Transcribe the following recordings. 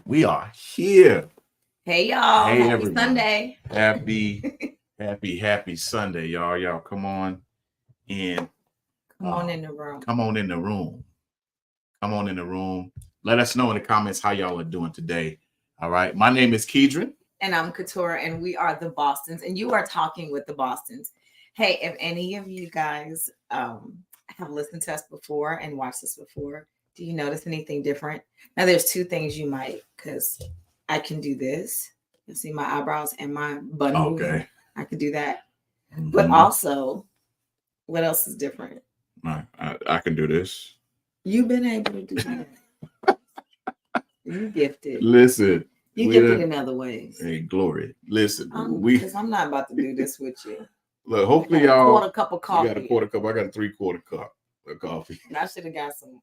We are here. Hey y'all, Hey happy everyone. Sunday. Happy Sunday, y'all. Y'all come on in. Come on in the room. Come on in the room. Come on in the room. Let us know in the comments how y'all are doing today. All right. My name is Keedren. And I'm Katora, and we are the Bostons, and you are talking with the Bostons. Hey, if any of you guys have listened to us before and watched us before, do you notice anything different? Now, there's two things you might, because I can do this. You'll see my eyebrows and my bun moving. Okay. I could do that. But also, what else is different? I can do this. You've been able to do that. You gifted. Listen. You gifted in other ways. Hey, glory. Listen. Because I'm not about to do this with you. Look, hopefully y'all. Quarter cup of coffee. You got a quarter cup. I got a 3/4 cup of coffee. And I should have got some.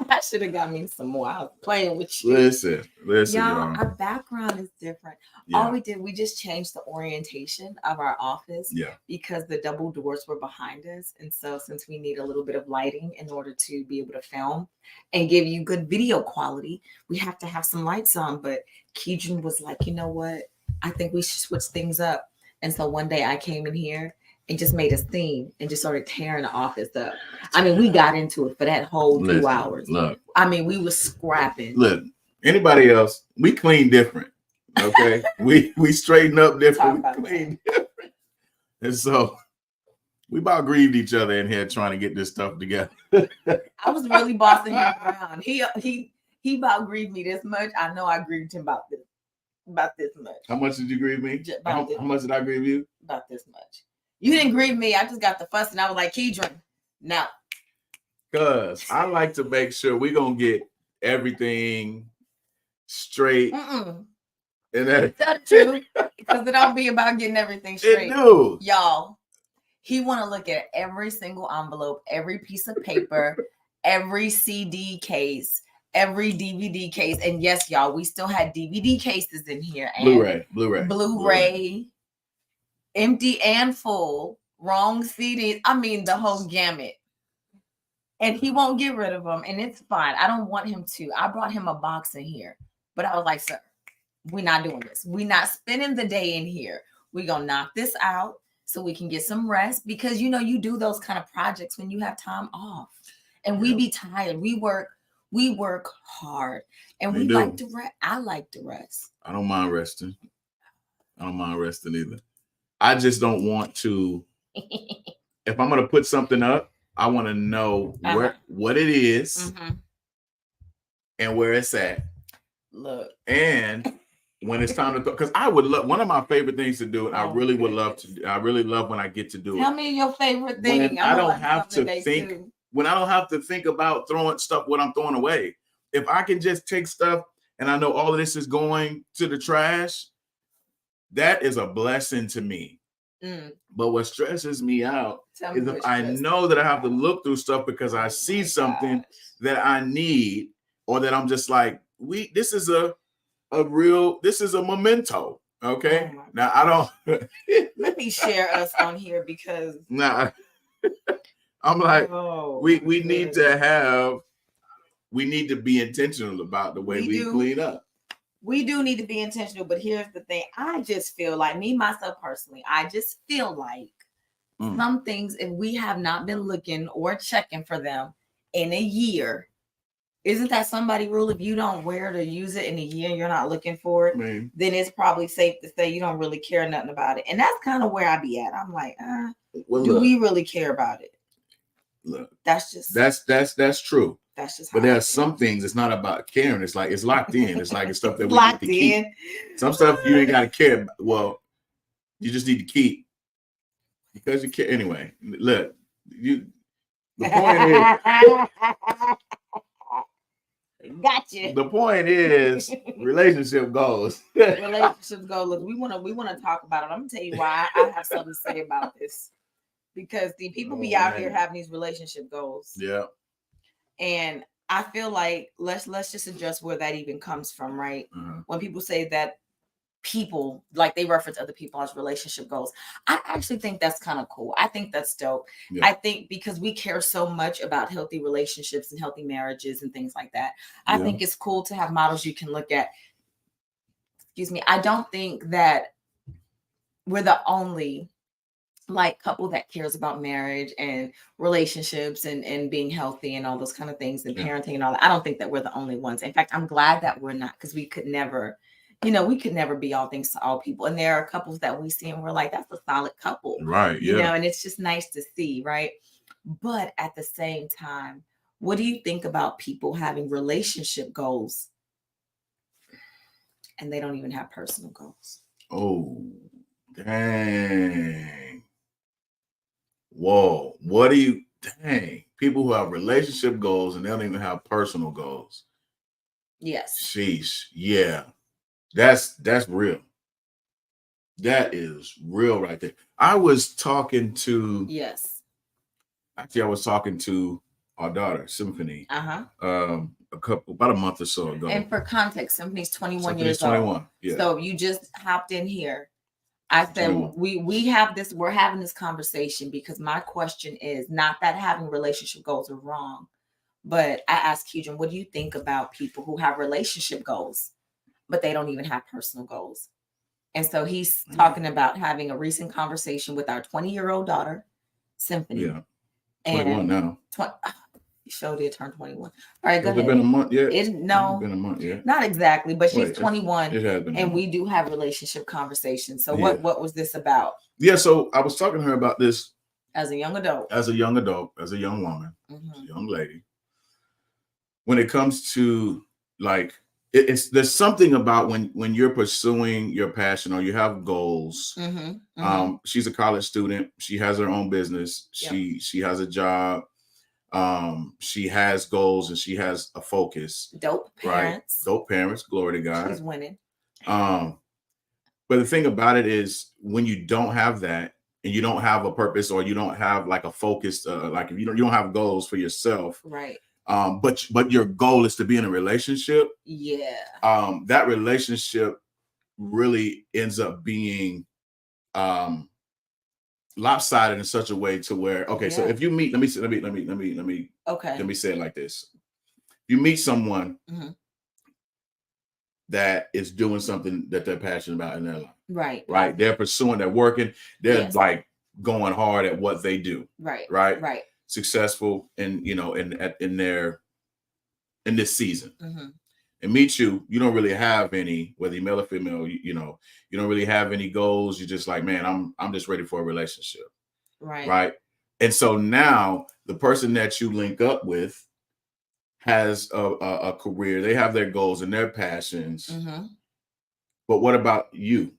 I should have got me some more. I was playing with you. Listen, y'all. Our background is different. Yeah. All we did, we just changed the orientation of our office. Yeah. Because the double doors were behind us, and so since we need a little bit of lighting in order to be able to film and give you good video quality, we have to have some lights on. But Keedren was like, you know what? I think we should switch things up. And so one day I came in here and just made a scene and just started tearing the office up. I mean, we got into it for that whole 2 hours. Look, I mean, we was scrapping. Look, anybody else, we clean different. Okay. we straighten up different. We clean different. And so we about grieved each other in here trying to get this stuff together. I was really bossing him around. He about grieved me this much. I know I grieved him about this much. How much did you grieve me? How much did I grieve you? About this much. You didn't grieve me. I just got the fuss and I was like, Keedren, no. Because I like to make sure we're going to get everything straight. And that's true. Because it don't be about getting everything straight. It do. Y'all, he want to look at every single envelope, every piece of paper, every CD case, every DVD case. And yes, y'all, we still had DVD cases in here. And Blu-ray, empty and full, wrong CDs. I mean, the whole gamut. And he won't get rid of them. And it's fine. I don't want him to. I brought him a box in here. But I was like, sir, we're not doing this. We're not spending the day in here. We're going to knock this out so we can get some rest. Because, you know, you do those kind of projects when you have time off. And we be tired. We work hard. And we like to rest. I like to rest. I don't mind resting. I don't mind resting either. I just don't want to. If I'm going to put something up, I want to know what it is and where it's at. Look. And when it's time to, because I would love, one of my favorite things to do, and I really would love to, I really love when I get to do it. Tell me your favorite thing. When I don't have to think, when I don't have to think about throwing stuff, what I'm throwing away. If I can just take stuff and I know all of this is going to the trash, that is a blessing to me. But what stresses me out is if I know that I have to look through stuff because I see something that I need, or that I'm just like, this is a memento. Okay. Now I don't let me share us on here because I'm like, we need to be intentional about the way we clean up. We do need to be intentional, but here's the thing. I just feel like, me, myself personally, I just feel like some things, if we have not been looking or checking for them in a year, isn't that somebody rule? If you don't wear it or use it in a year and you're not looking for it, then it's probably safe to say you don't really care nothing about it. And that's kind of where I be at. I'm like, do we really care about it? Look, that's true. That's just. But there are some things. It's not about caring. It's like it's locked in. It's like it's stuff that we need to keep. Some stuff you ain't got to care about. Well, you just need to keep because you care anyway. Look, the point is. Gotcha. The point is relationship goals. Relationship goals. We want to talk about it. I'm gonna tell you why I have something to say about this. Because the people be out here having these relationship goals. Yeah. And I feel like let's just address where that even comes from, right? When people say that people, like they reference other people as relationship goals. I actually think that's kind of cool. I think that's dope. Yeah. I think because we care so much about healthy relationships and healthy marriages and things like that, I think it's cool to have models you can look at. Excuse me. I don't think that we're the only like couple that cares about marriage and relationships and being healthy and all those kind of things and parenting and all that. I don't think that we're the only ones. In fact, I'm glad that we're not, because we could never, we could never be all things to all people. And there are couples that we see and we're like, that's a solid couple. Right. You know, and it's just nice to see, right? But at the same time, what do you think about people having relationship goals and they don't even have personal goals? Oh, dang. Whoa. What do you, dang. People who have relationship goals and they don't even have personal goals. Yes. Sheesh. Yeah. That's real. That is real right there. I was talking to, actually, I was talking to our daughter, Symphony, about a month or so ago. And for context, Symphony's 21 years old. 21. Yeah. So you just hopped in here. I said 21. We're having this conversation because my question is not that having relationship goals are wrong, but I asked Keedren, what do you think about people who have relationship goals, but they don't even have personal goals? And so he's talking about having a recent conversation with our 20-year-old daughter, Symphony. Yeah. 21 now. You showed it turned 21. All right, go ahead. Has it been a month yet? No, been a month yet. Not exactly, but she's 21. It has been. And we do have relationship conversations. So what was this about? Yeah, so I was talking to her about this as a young adult, as a young woman, as a young lady. When it comes to like, there's something about when you're pursuing your passion or you have goals. She's a college student. She has her own business. She has a job. She has goals and she has a focus. Dope parents. Right? Dope parents. Glory to God. She's winning. But the thing about it is when you don't have that and you don't have a purpose or you don't have like a focus, like if you don't have goals for yourself. Right. But your goal is to be in a relationship. Yeah. That relationship really ends up being lopsided in such a way to where, so if you meet, let me say it like this. You meet someone that is doing something that they're passionate about in their life. Right. They're pursuing, they're working, they're like going hard at what they do. Right. Successful and in this season. And meet you don't really have any, whether you're male or female, you don't really have any goals. You're just like, man, I'm just ready for a relationship. Right. And so now the person that you link up with has a career, they have their goals and their passions. But what about you?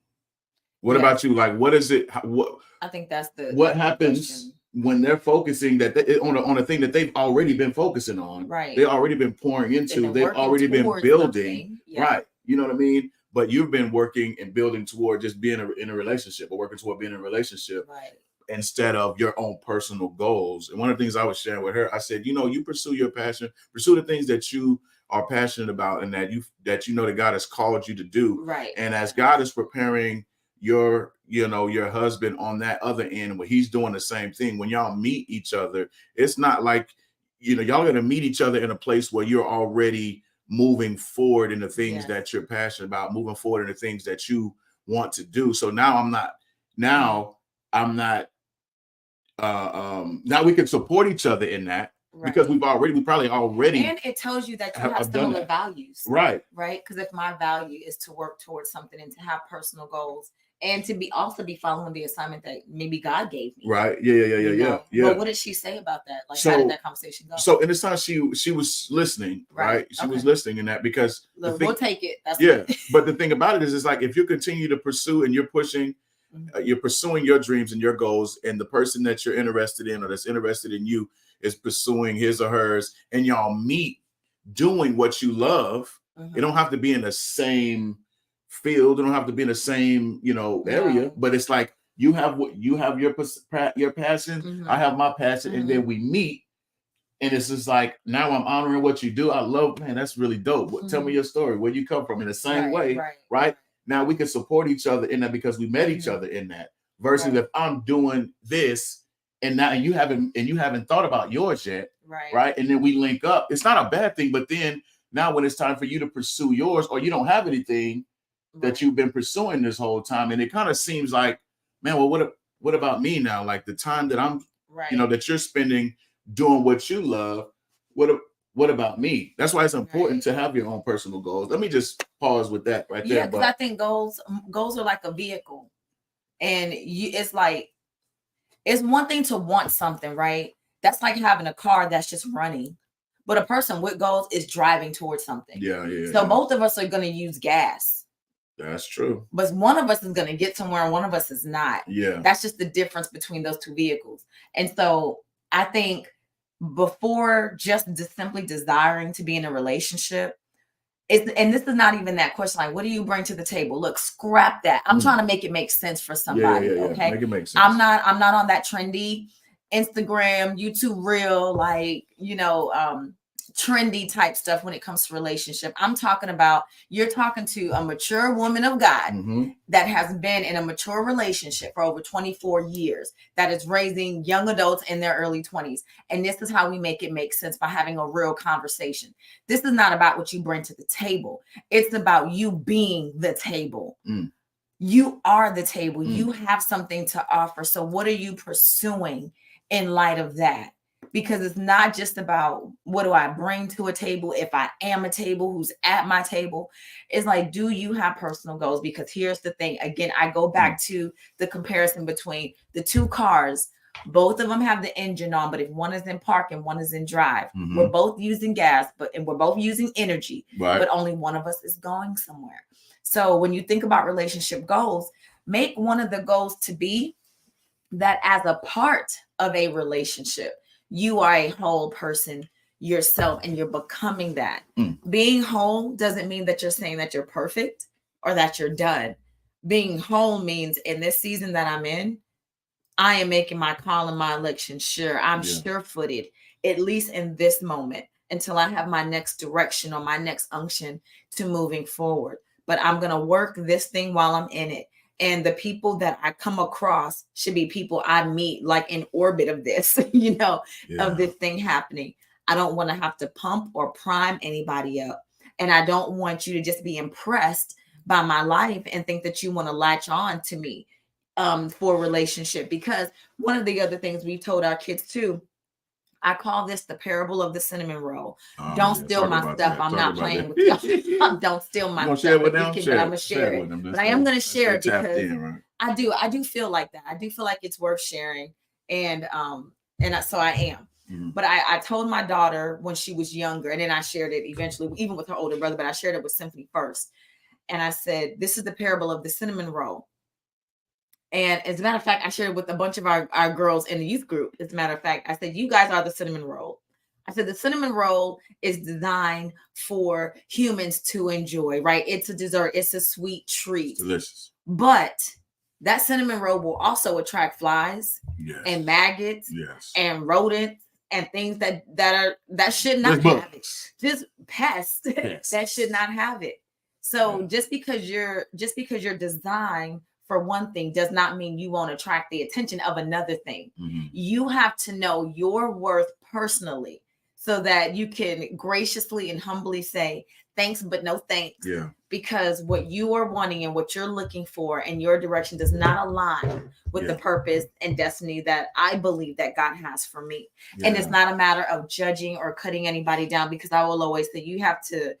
What about you? Like, what is it? I think that's what happens question. When they're focusing on a thing that they've already been focusing on, right? They've already been pouring into, they've already been building, right? You know what I mean? But you've been working and building toward just being in a relationship or working toward being in a relationship, right? Instead of your own personal goals. And one of the things I was sharing with her, I said, you pursue your passion, pursue the things that you are passionate about and that that God has called you to do, right? And as God is preparing your husband on that other end, where he's doing the same thing, when y'all meet each other, it's not like y'all gonna meet each other in a place where you're already moving forward in the things that you're passionate about, moving forward in the things that you want to do. So now now we can support each other in that, because we probably already, and it tells you that you have similar values, right? Because if my value is to work towards something and to have personal goals and to be following the assignment that maybe God gave me, right? Yeah. But what did she say about that? Like, how did that conversation go? So in this time, she was listening, right? She was listening in that, because we'll take it. That's But the thing about it is like, if you continue to pursue and you're pushing. You're pursuing your dreams and your goals, and the person that you're interested in or that's interested in you is pursuing his or hers, and y'all meet doing what you love. It don't have to be in the same field. It don't have to be in the same, area, but it's like you have your passion. I have my passion, and then we meet. And it's just like, now I'm honoring what you do. I love, man, that's really dope. Tell me your story, where you come from, in the same way, right? now we can support each other in that because we met each other in that. Versus if I'm doing this and now you haven't thought about yours yet, right? And then we link up. It's not a bad thing, but then now when it's time for you to pursue yours, or you don't have anything that you've been pursuing this whole time, and it kind of seems like, man, well, what about me now? Like the time that I'm, that you're spending doing what you love. What about me? That's why it's important to have your own personal goals. Let me just pause with that right there. Yeah, because I think goals are like a vehicle. And it's like, it's one thing to want something, right? That's like having a car that's just running. But a person with goals is driving towards something. So both of us are going to use gas. That's true. But one of us is going to get somewhere and one of us is not. Yeah. That's just the difference between those two vehicles. And so I think before just simply desiring to be in a relationship, and this is not even that question, like, what do you bring to the table? Look, scrap that. I'm trying to make it make sense for somebody. Okay. Make it make sense. I'm not on that trendy Instagram, YouTube reel, like, trendy type stuff when it comes to relationship. I'm talking about, you're talking to a mature woman of God that has been in a mature relationship for over 24 years, that is raising young adults in their early 20s. And this is how we make it make sense, by having a real conversation. This is not about what you bring to the table. It's about you being the table. You are the table. You have something to offer. So what are you pursuing in light of that? Because it's not just about what do I bring to a table, if I am a table, who's at my table. It's like, do you have personal goals? Because here's the thing. Again, I go back to the comparison between the two cars. Both of them have the engine on, but if one is in park and one is in drive, we're both using gas, and we're both using energy, but only one of us is going somewhere. So when you think about relationship goals, make one of the goals to be that as a part of a relationship, you are a whole person yourself and you're becoming that. Being whole doesn't mean that you're saying that you're perfect or that you're done. Being whole means, in this season that I'm in, I am making my call and my election sure. I'm sure-footed, at least in this moment, until I have my next direction or my next unction to moving forward. But I'm going to work this thing while I'm in it. And the people that I come across should be people I meet like in orbit of this, of this thing happening. I don't want to have to pump or prime anybody up. And I don't want you to just be impressed by my life and think that you want to latch on to me for a relationship. Because one of the other things we've told our kids too, I call this the parable of the cinnamon roll. Don't steal my stuff. I'm not playing with y'all. Don't steal my stuff. Share with them? But I'm gonna share it. But I am gonna share it because I do feel like that. I do feel like it's worth sharing, and so I am. But I told my daughter when she was younger, and then I shared it eventually, even with her older brother. But I shared it with Symphony first, and I said, "This is the parable of the cinnamon roll." And as a matter of fact, I shared it with a bunch of our girls in the youth group. As a matter of fact, I said, you guys are the cinnamon roll. I said, the cinnamon roll is designed for humans to enjoy, right? It's a dessert. It's a sweet treat. It's delicious. But that cinnamon roll will also attract flies and maggots and rodents and things that should not have it. Just pests that should not have it. So just because you're designed for one thing does not mean you won't attract the attention of another thing. You have to know your worth personally so that you can graciously and humbly say, thanks, but no thanks. Because what you are wanting and what you're looking for in your direction does not align with the purpose and destiny that I believe that God has for me. And it's not a matter of judging or cutting anybody down, because I will always say you have to,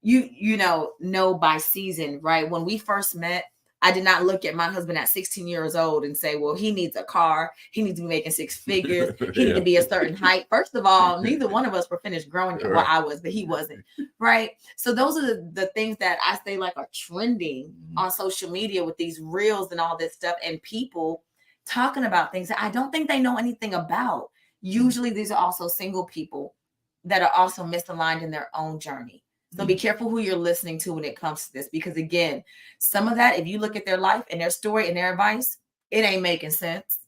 know by season, right? When we first met, I did not look at my husband at 16 years old and say, well, he needs a car. He needs to be making 6 figures. He needs to be a certain height. First of all, neither one of us were finished growing. Well, I was, but he wasn't. Right. So those are the things that I say like are trending on social media with these reels and all this stuff, and people talking about things that I don't think they know anything about. Usually these are also single people that are also misaligned in their own journey. So be careful who you're listening to when it comes to this, because again, some of that, if you look at their life and their story and their advice, it ain't making sense.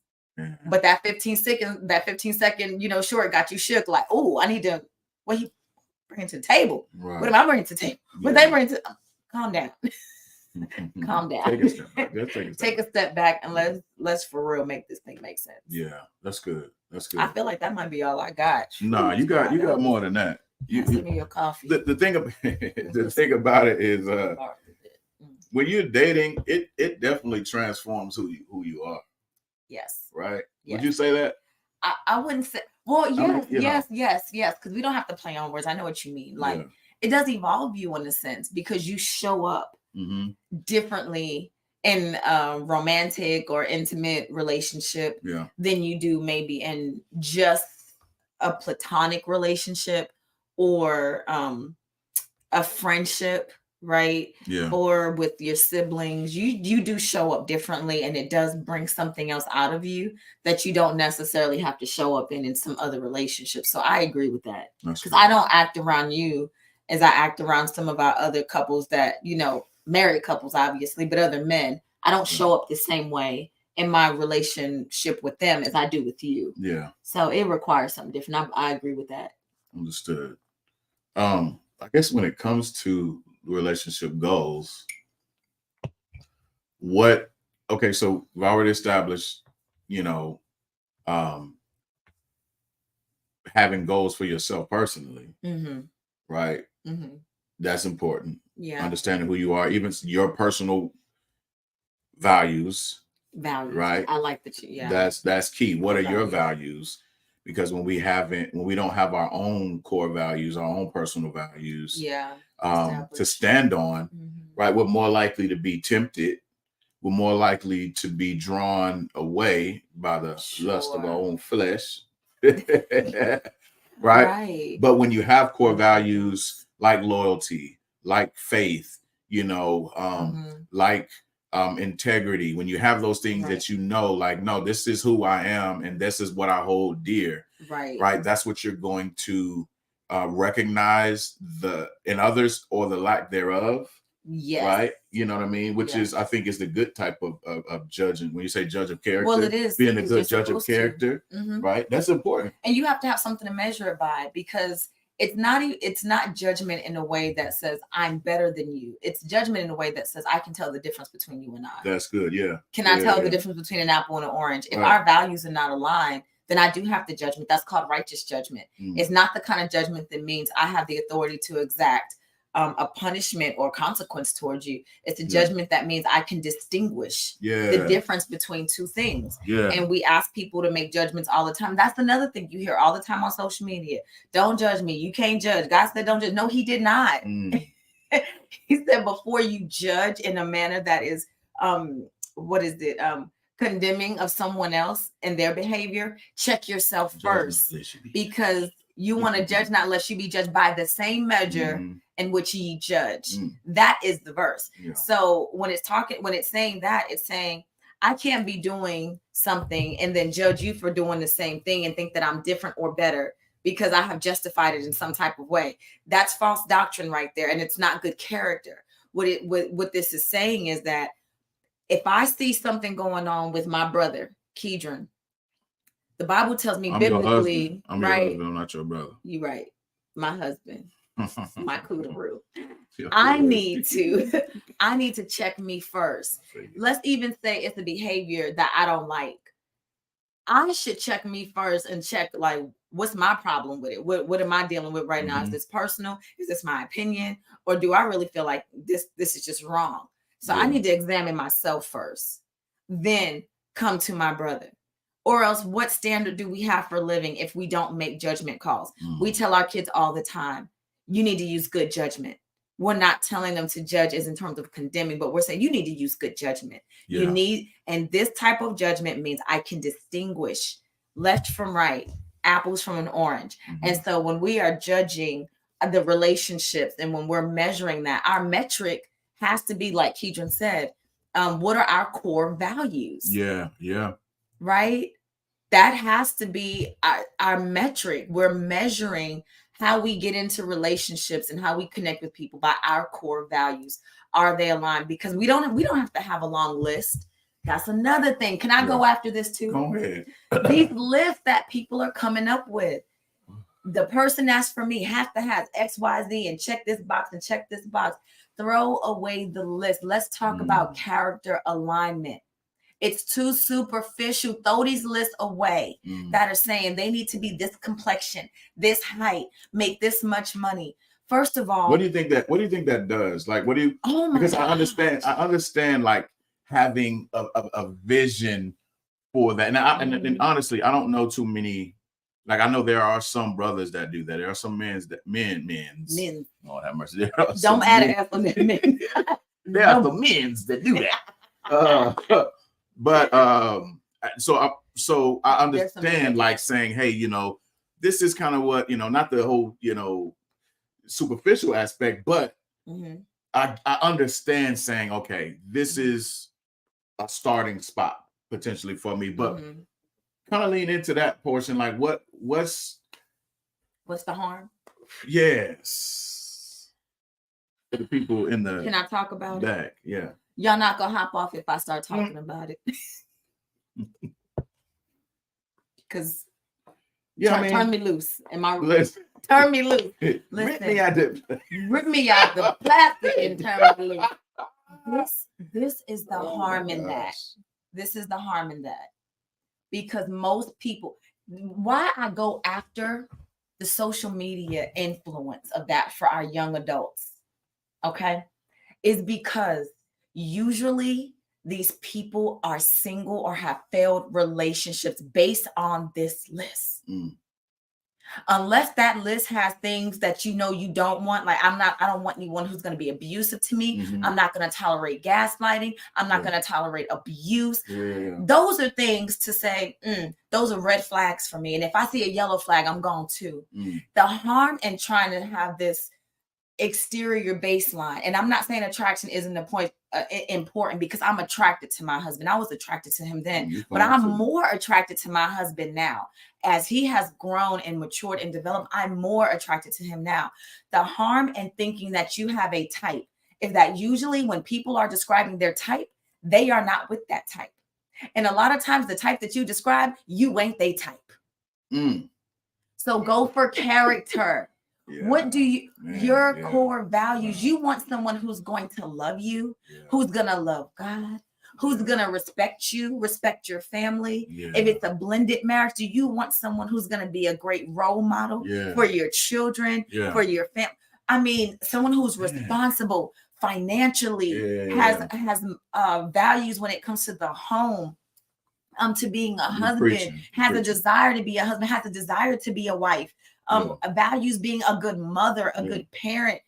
But that 15 second, short got you shook. Like, oh, I need to, what he bringing to the table? Right. What am I bringing to the table? What they bring to, calm down. Calm down. Take a step back. Just take a step Take a step back and let's for real make this thing make sense. Yeah, that's good. That's good. I feel like that might be all I got. Nah, you got more than that. Give me your coffee. The thing about it is when you're dating, it definitely transforms who you are. Yes. Right? Yes. Would you say that? I wouldn't say, well, yes, I mean, yes, because we don't have to play on words. I know what you mean. Like, it does evolve you in a sense because you show up differently in a romantic or intimate relationship than you do maybe in just a platonic relationship or a friendship, right? Or with your siblings. You do show up differently, and it does bring something else out of you that you don't necessarily have to show up in some other relationships. So I agree with that, because I don't act around you as I act around some of our other couples that, married couples obviously, but other men. I don't show up the same way in my relationship with them as I do with you. So it requires something different. I agree with that. Understood. I guess when it comes to relationship goals, so we've already established, having goals for yourself personally, right? That's important. Understanding who you are, even your personal values, right? I like that. That's key. What are your values? Because when we don't have our own core values, our own personal values, to stand on, right, we're more likely to be tempted. We're more likely to be drawn away by the lust of our own flesh, right? But when you have core values like loyalty, like faith, like integrity, when you have those things that like, no, this is who I am and this is what I hold dear, right? That's what you're going to recognize in others or the lack thereof. Right. You know what I mean? Which is, I think, is the good type of judging. When you say judge of character, well, it is being a good judge of character, right? That's important. And you have to have something to measure it by, because it's not judgment in a way that says I'm better than you. It's judgment in a way that says I can tell the difference between you and I. That's good. Yeah. Can I tell the difference between an apple and an orange? If our values are not aligned, then I do have the judgment. That's called righteous judgment. It's not the kind of judgment that means I have the authority to exact a punishment or consequence towards you. It's a judgment that means I can distinguish the difference between two things. And we ask people to make judgments all the time. That's another thing you hear all the time on social media. Don't judge me. You can't judge. God said don't judge. No, he did not. He said before you judge in a manner that is condemning of someone else and their behavior, check yourself first, because you want to judge not lest you be judged by the same measure in which ye judge. That is the verse. So when it's saying that, it's saying I can't be doing something and then judge you for doing the same thing and think that I'm different or better because I have justified it in some type of way. That's false doctrine right there, and it's not good character. What this is saying is that if I see something going on with my brother, Keedren, the Bible tells me biblically, I'm your husband. I'm not your brother. You're right. My husband, my koodaroo. I need to check me first. Let's even say it's a behavior that I don't like. I should check me first and check, like, what's my problem with it? What am I dealing with right now? Is this personal? Is this my opinion? Or do I really feel like this is just wrong? So I need to examine myself first, then come to my brother. Or else, what standard do we have for living if we don't make judgment calls? We tell our kids all the time, you need to use good judgment. We're not telling them to judge as in terms of condemning, but we're saying you need to use good judgment. And this type of judgment means I can distinguish left from right, apples from an orange. And so when we are judging the relationships and when we're measuring that, our metric has to be, like Keedren said, what are our core values? Right? That has to be our metric. We're measuring how we get into relationships and how we connect with people by our core values. Are they aligned? Because we don't have to have a long list. That's another thing. Can I go after this too? Go ahead. These lists that people are coming up with. The person that's for me has to have XYZ and check this box and check this box. Throw away the list. Let's talk about character alignment. It's too superficial. Throw these lists away that are saying they need to be this complexion, this height, make this much money. First of all, what do you think that does? Like, what do you? Oh my because gosh. I understand like having a vision for that. And honestly, I don't know too many. Like, I know there are some brothers that do that. There are some men. Lord have mercy. Don't add an F on that men. There are some men that do that. So I understand, like, saying, hey, you know, this is kind of what, you know, not the whole, you know, superficial aspect, but I understand saying, okay, this is a starting spot potentially for me, but kind of lean into that portion. Like, what's the harm? Yes. For the people in the Can I talk about back? it? Yeah. Y'all not gonna hop off if I start talking about it. Because turn me loose. Am I turn me loose? Listen, rip me out the plastic and turn me loose. This is the harm in that. This is the harm in that. Because most people, why I go after the social media influence of that for our young adults, okay, is because usually these people are single or have failed relationships based on this list. Unless that list has things that you know you don't want, like I don't want anyone who's going to be abusive to me. I'm not going to tolerate gaslighting. I'm not going to tolerate abuse. Those are things to say, those are red flags for me. And if I see a yellow flag, I'm gone too. The harm in trying to have this exterior baseline, and I'm not saying attraction isn't a point important, because I'm attracted to my husband. I was attracted to him then, but I'm more attracted to my husband now. As he has grown and matured and developed, I'm more attracted to him now. The harm in thinking that you have a type is that usually when people are describing their type, they are not with that type. And a lot of times the type that you describe, you ain't they type. So go for character. What do you, your core values? You want someone who's going to love you, who's going to love God, who's going to respect you, respect your family. If it's a blended marriage, do you want someone who's going to be a great role model for your children, for your family? I mean, someone who's responsible financially, has values when it comes to the home, to being a husband, has a desire to be a husband, has a desire to be a wife. Values being a good mother, a good parent,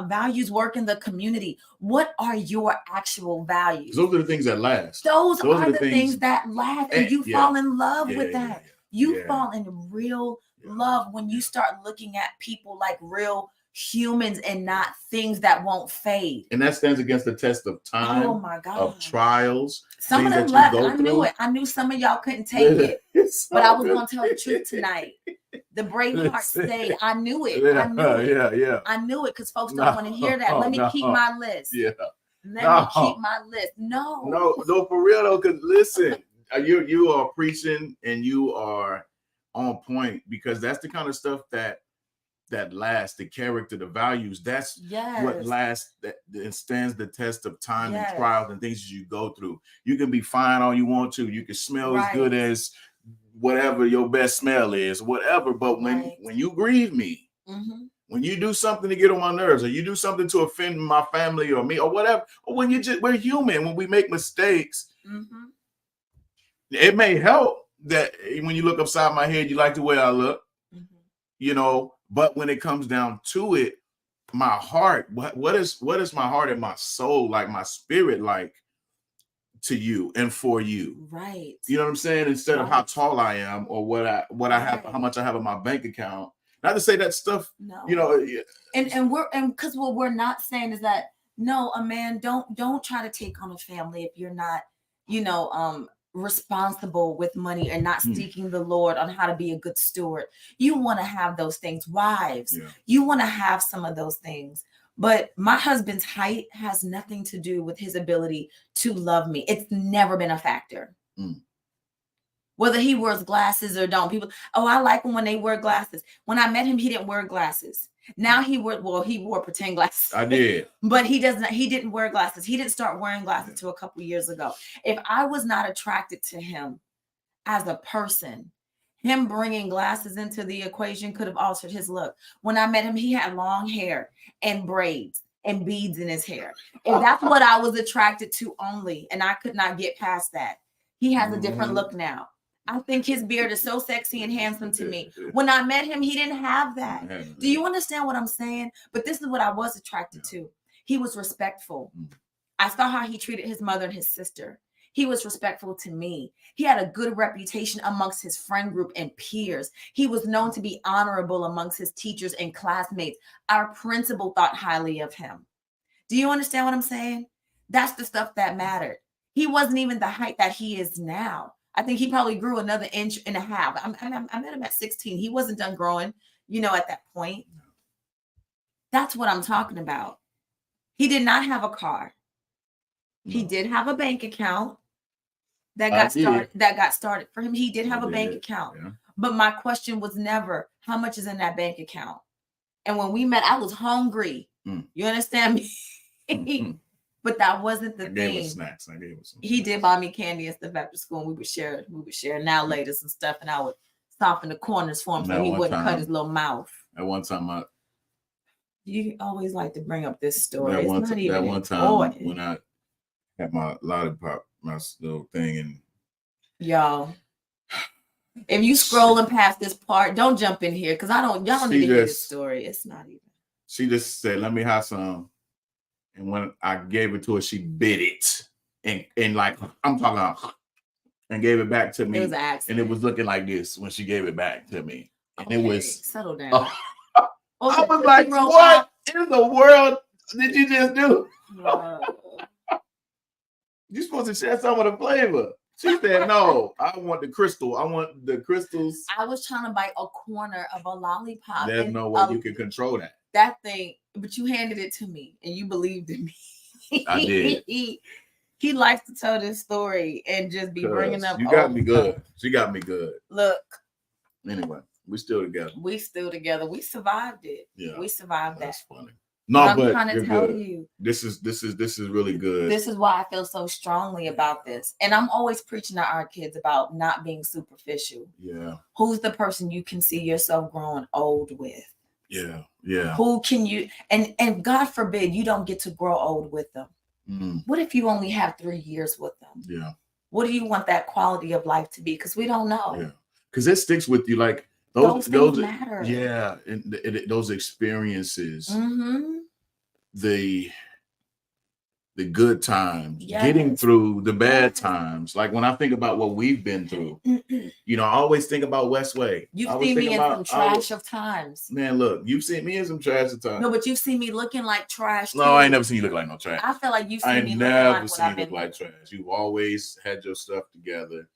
values work in the community. What are your actual values? Those are the things that last. Those are the things that last, and you fall in love with that. You fall in real love when you start looking at people like real humans and not things that won't fade. And that stands against the test of time. Oh my God. Of trials. Some of them left. I knew it. I knew some of y'all couldn't take it. But I was going to tell the truth tonight. The brave heart stayed. I knew it. I knew it. I knew it, because folks don't want to hear that. Let me keep my list. Let me keep my list. No, for real though. Because listen, you are preaching and you are on point, because that's the kind of stuff that lasts, the character, the values. That's what lasts, that stands the test of time and trials and things you go through. You can be fine all you want to. You can smell as good as whatever your best smell is, whatever. But when you grieve me, when you do something to get on my nerves, or you do something to offend my family or me or whatever, or when we're human, when we make mistakes, it may help that when you look upside my head, you like the way I look, you know. But when it comes down to it, my heart, what is my heart and my soul, like my spirit, like to you and for you, right? You know what I'm saying? Instead of how tall I am or what I have, how much I have in my bank account. Not to say that stuff, you know. And because what we're not saying is that, no, a man don't try to take on a family if you're not, you know, responsible with money and not seeking the Lord on how to be a good steward. You want to have those things. Wives, you want to have some of those things. But my husband's height has nothing to do with his ability to love me. It's never been a factor. Whether he wears glasses or don't. People, oh, I like him when they wear glasses. When I met him, he didn't wear glasses. Now he wore pretend glasses. I did. But he didn't wear glasses. He didn't start wearing glasses till a couple years ago. If I was not attracted to him as a person, him bringing glasses into the equation could have altered his look. When I met him, he had long hair and braids and beads in his hair. And that's what I was attracted to only. And I could not get past that. He has a different look now. I think his beard is so sexy and handsome to me. When I met him, he didn't have that. Do you understand what I'm saying? But this is what I was attracted to. He was respectful. I saw how he treated his mother and his sister. He was respectful to me. He had a good reputation amongst his friend group and peers. He was known to be honorable amongst his teachers and classmates. Our principal thought highly of him. Do you understand what I'm saying? That's the stuff that mattered. He wasn't even the height that he is now. I think he probably grew another 1.5 inches. I met him at 16. He wasn't done growing, at that point. That's what I'm talking about. He did not have a car. No. He did have a bank account that got started for him. He did have a bank account. Yeah. But my question was never, how much is in that bank account? And when we met, I was hungry. You understand me? But that wasn't the thing. I gave him snacks. He did buy me candy and stuff after school, and we would share now laters and stuff, and I would soften the corners for him so he wouldn't cut his little mouth. At one time, you always like to bring up this story. That one time when I had my lollipop, my little thing, and y'all, if you scrolling past this part, don't jump in here because y'all don't need to hear this story. It's not even. She just said, "Let me have some." And when I gave it to her, she bit it. And like, I'm talking about, and gave it back to me. It was an accident. And it was looking like this when she gave it back to me. And okay, it was. Settle down. I was like, what in the world did you just do? You're supposed to share some of the flavor. She said, no, I want the crystal. I want the crystals. I was trying to bite a corner of a lollipop. There's no way you can control that. That thing, but you handed it to me and you believed in me. I did. He likes to tell this story and just be bringing up. You got me good. She got me good. Look. Anyway, we still together. We survived it. Yeah. We survived that. That's funny. No, I'm but trying to tell you. This is really good. This is why I feel so strongly about this. And I'm always preaching to our kids about not being superficial. Yeah. Who's the person you can see yourself growing old with? Yeah. Yeah. Who can you and God forbid you don't get to grow old with them. What if you only have 3 years with them? Yeah. What do you want that quality of life to be? Because we don't know. Yeah. Because it sticks with you, like those matter. Yeah, and those experiences, the good times, getting through the bad times. Like when I think about what we've been through, I always think about Westway. You've seen me in some trash of times. Man, look, you've seen me in some trash of times. No, but you've seen me looking like trash. No, I ain't never seen you look like no trash. I feel like you've seen me looking like what I've been. Look like trash. You've always had your stuff together.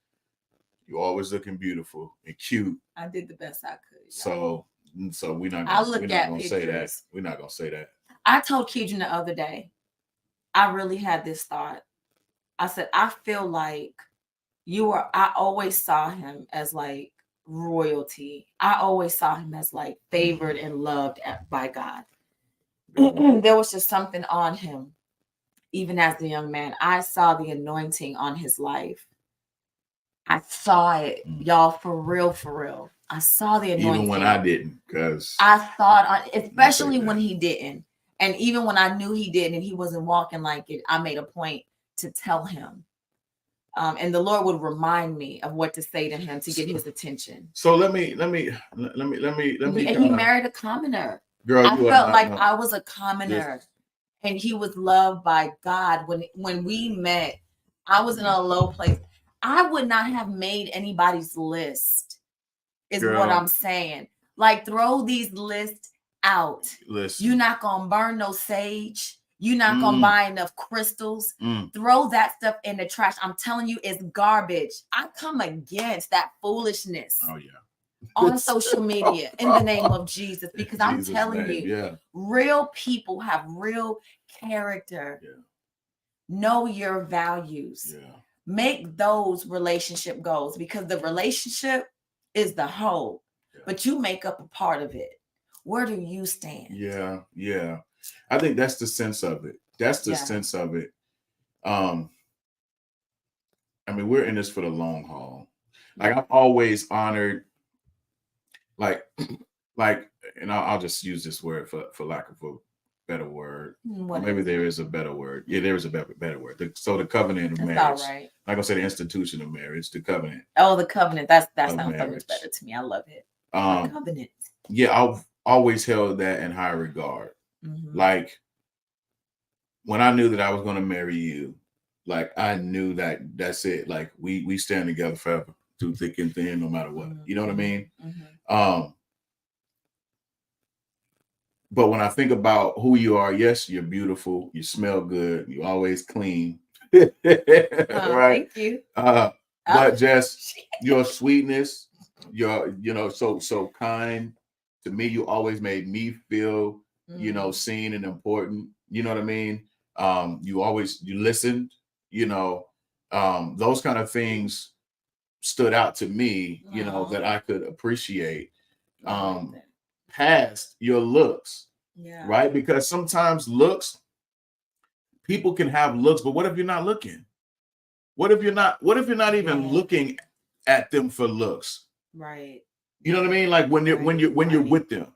You're always looking beautiful and cute. I did the best I could. So we're not gonna say that. We're not gonna say that. I told Keedren the other day, I really had this thought. I said, I feel like I always saw him as like royalty. I always saw him as like favored and loved by God. There was just something on him, even as a young man. I saw the anointing on his life. I saw it, y'all, for real. I saw the anointing. Even when I didn't, because I thought, especially when he didn't. And even when I knew he didn't and he wasn't walking like it, I made a point to tell him. And the Lord would remind me of what to say to him to get his attention. So let me. He married a commoner. Girl, I felt like I was a commoner, and he was loved by God. When we met, I was in a low place. I would not have made anybody's list, is what I'm saying. Like, throw these lists out. Listen. You're not gonna burn no sage. You're not gonna buy enough crystals. Throw that stuff in the trash. I'm telling you, it's garbage. I come against that foolishness. Oh yeah. On social media in the name of Jesus, because I'm telling you, real people have real character. Yeah. Know your values. Yeah. Make those relationship goals, because the relationship is the whole, but you make up a part of it. Where do you stand? Yeah. I think that's the sense of it. That's the sense of it. I mean, we're in this for the long haul. Like, I've always honored, like, and I'll just use this word for lack of a better word. Maybe there is a better word. Yeah, there is a better word. So the covenant of marriage. All right. I'm not gonna say the institution of marriage, the covenant. Oh, the covenant. That sounds so much better to me. I love it. Covenant. Yeah, I've always held that in high regard. Mm-hmm. Like, when I knew that I was going to marry you, like, I knew that that's it. Like, we stand together forever, through thick and thin, no matter what. You know what I mean? Mm-hmm. But when I think about who you are, yes, you're beautiful. You smell good. You always clean. Right? Thank you. But just your sweetness, so kind to me. You always made me feel, seen and important. You know what I mean? You listened, those kind of things stood out to me, that I could appreciate. Past your looks, right? Because sometimes people can have looks, but what if you're not looking? What if you're not even looking at them for looks? Right. You know what I mean? Like, when you're with them,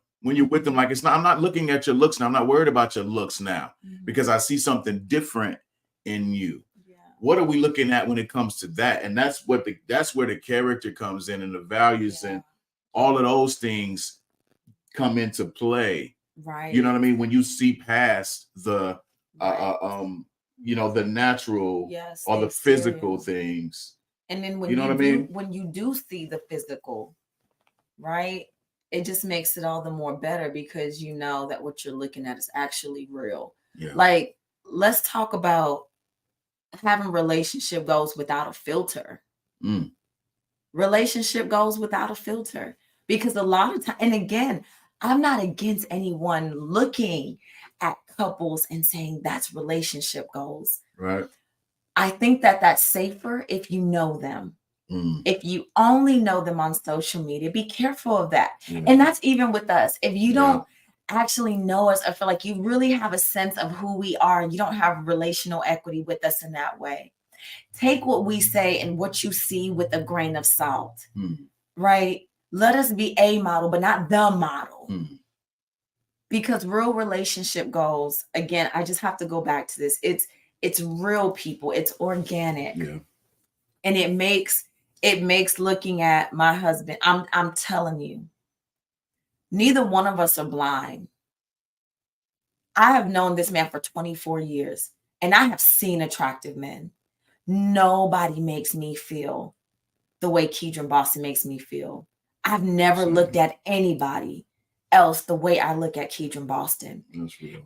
like, it's not, I'm not looking at your looks now. I'm not worried about your looks now, because I see something different in you. Yeah. What are we looking at when it comes to that? And that's where the character comes in, and the values and all of those things come into play. Right. You know what I mean? When you see past the the natural or the physical things. And then when when you do see the physical, right, it just makes it all the more better, because you know that what you're looking at is actually real. Yeah. Like, let's talk about having relationship goals without a filter. Relationship goals without a filter, because a lot of time, and again, I'm not against anyone looking at couples and saying that's relationship goals. Right. I think that that's safer if you know them. If you only know them on social media, be careful of that. And that's even with us. If you don't actually know us, I feel like you really have a sense of who we are, and you don't have relational equity with us in that way. Take what we say and what you see with a grain of salt, right? Let us be a model, but not the model. Because real relationship goals, again, I just have to go back to this. It's real people. It's organic. Yeah. And it makes looking at my husband, I'm telling you, neither one of us are blind. I have known this man for 24 years, and I have seen attractive men. Nobody makes me feel the way KeedrenBoston makes me feel. I've never looked at anybody else the way I look at KeedrenBoston.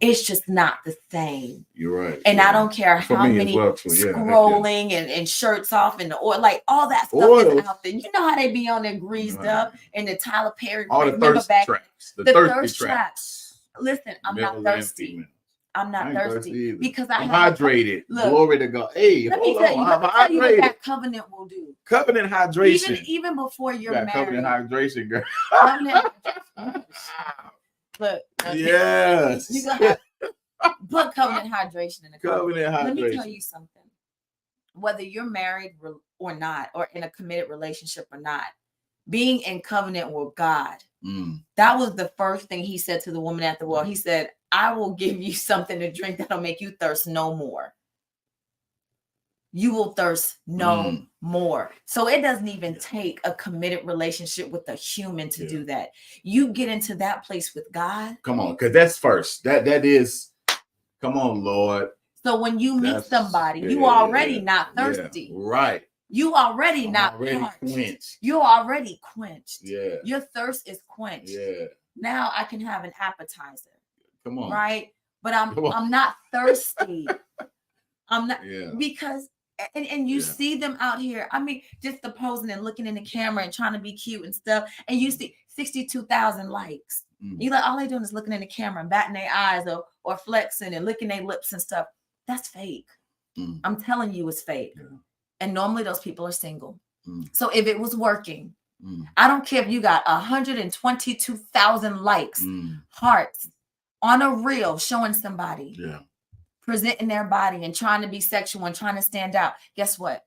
It's just not the same. You're right. And I don't care how many scrolling and shirts off or like all that stuff is out there. You know how they be on there greased up and the Tyler Perry. All the thirst traps. The thirst traps. Listen, I'm not thirsty. I'm not thirsty because I'm hydrated. Glory to God. Hey, let me tell you what that covenant will do. Covenant hydration. Even before you're married. Covenant hydration, girl. Look. Yes. You gonna put covenant hydration in the covenant hydration. Let me tell you something. Whether you're married or not, or in a committed relationship or not, being in covenant with God. That was the first thing he said to the woman at the well. He said, I will give you something to drink that'll make you thirst no more. You will thirst no more. So it doesn't even take a committed relationship with a human to do that. You get into that place with God. Come on, because that's first. That is, come on, Lord. So when you meet somebody, you already not thirsty. Right. You already not quenched. You're already quenched. Yeah. Your thirst is quenched. Yeah. Now I can have an appetizer. Come on. Right? But I'm not thirsty. I'm not because and you see them out here. I mean, just the posing and looking in the camera and trying to be cute and stuff. And you see 62,000 likes. You like all they doing is looking in the camera and batting their eyes or flexing and licking their lips and stuff. That's fake. I'm telling you, it's fake. Yeah. And normally those people are single. Mm. So if it was working, I don't care if you got 122,000 likes, hearts on a reel showing somebody presenting their body and trying to be sexual and trying to stand out. Guess what?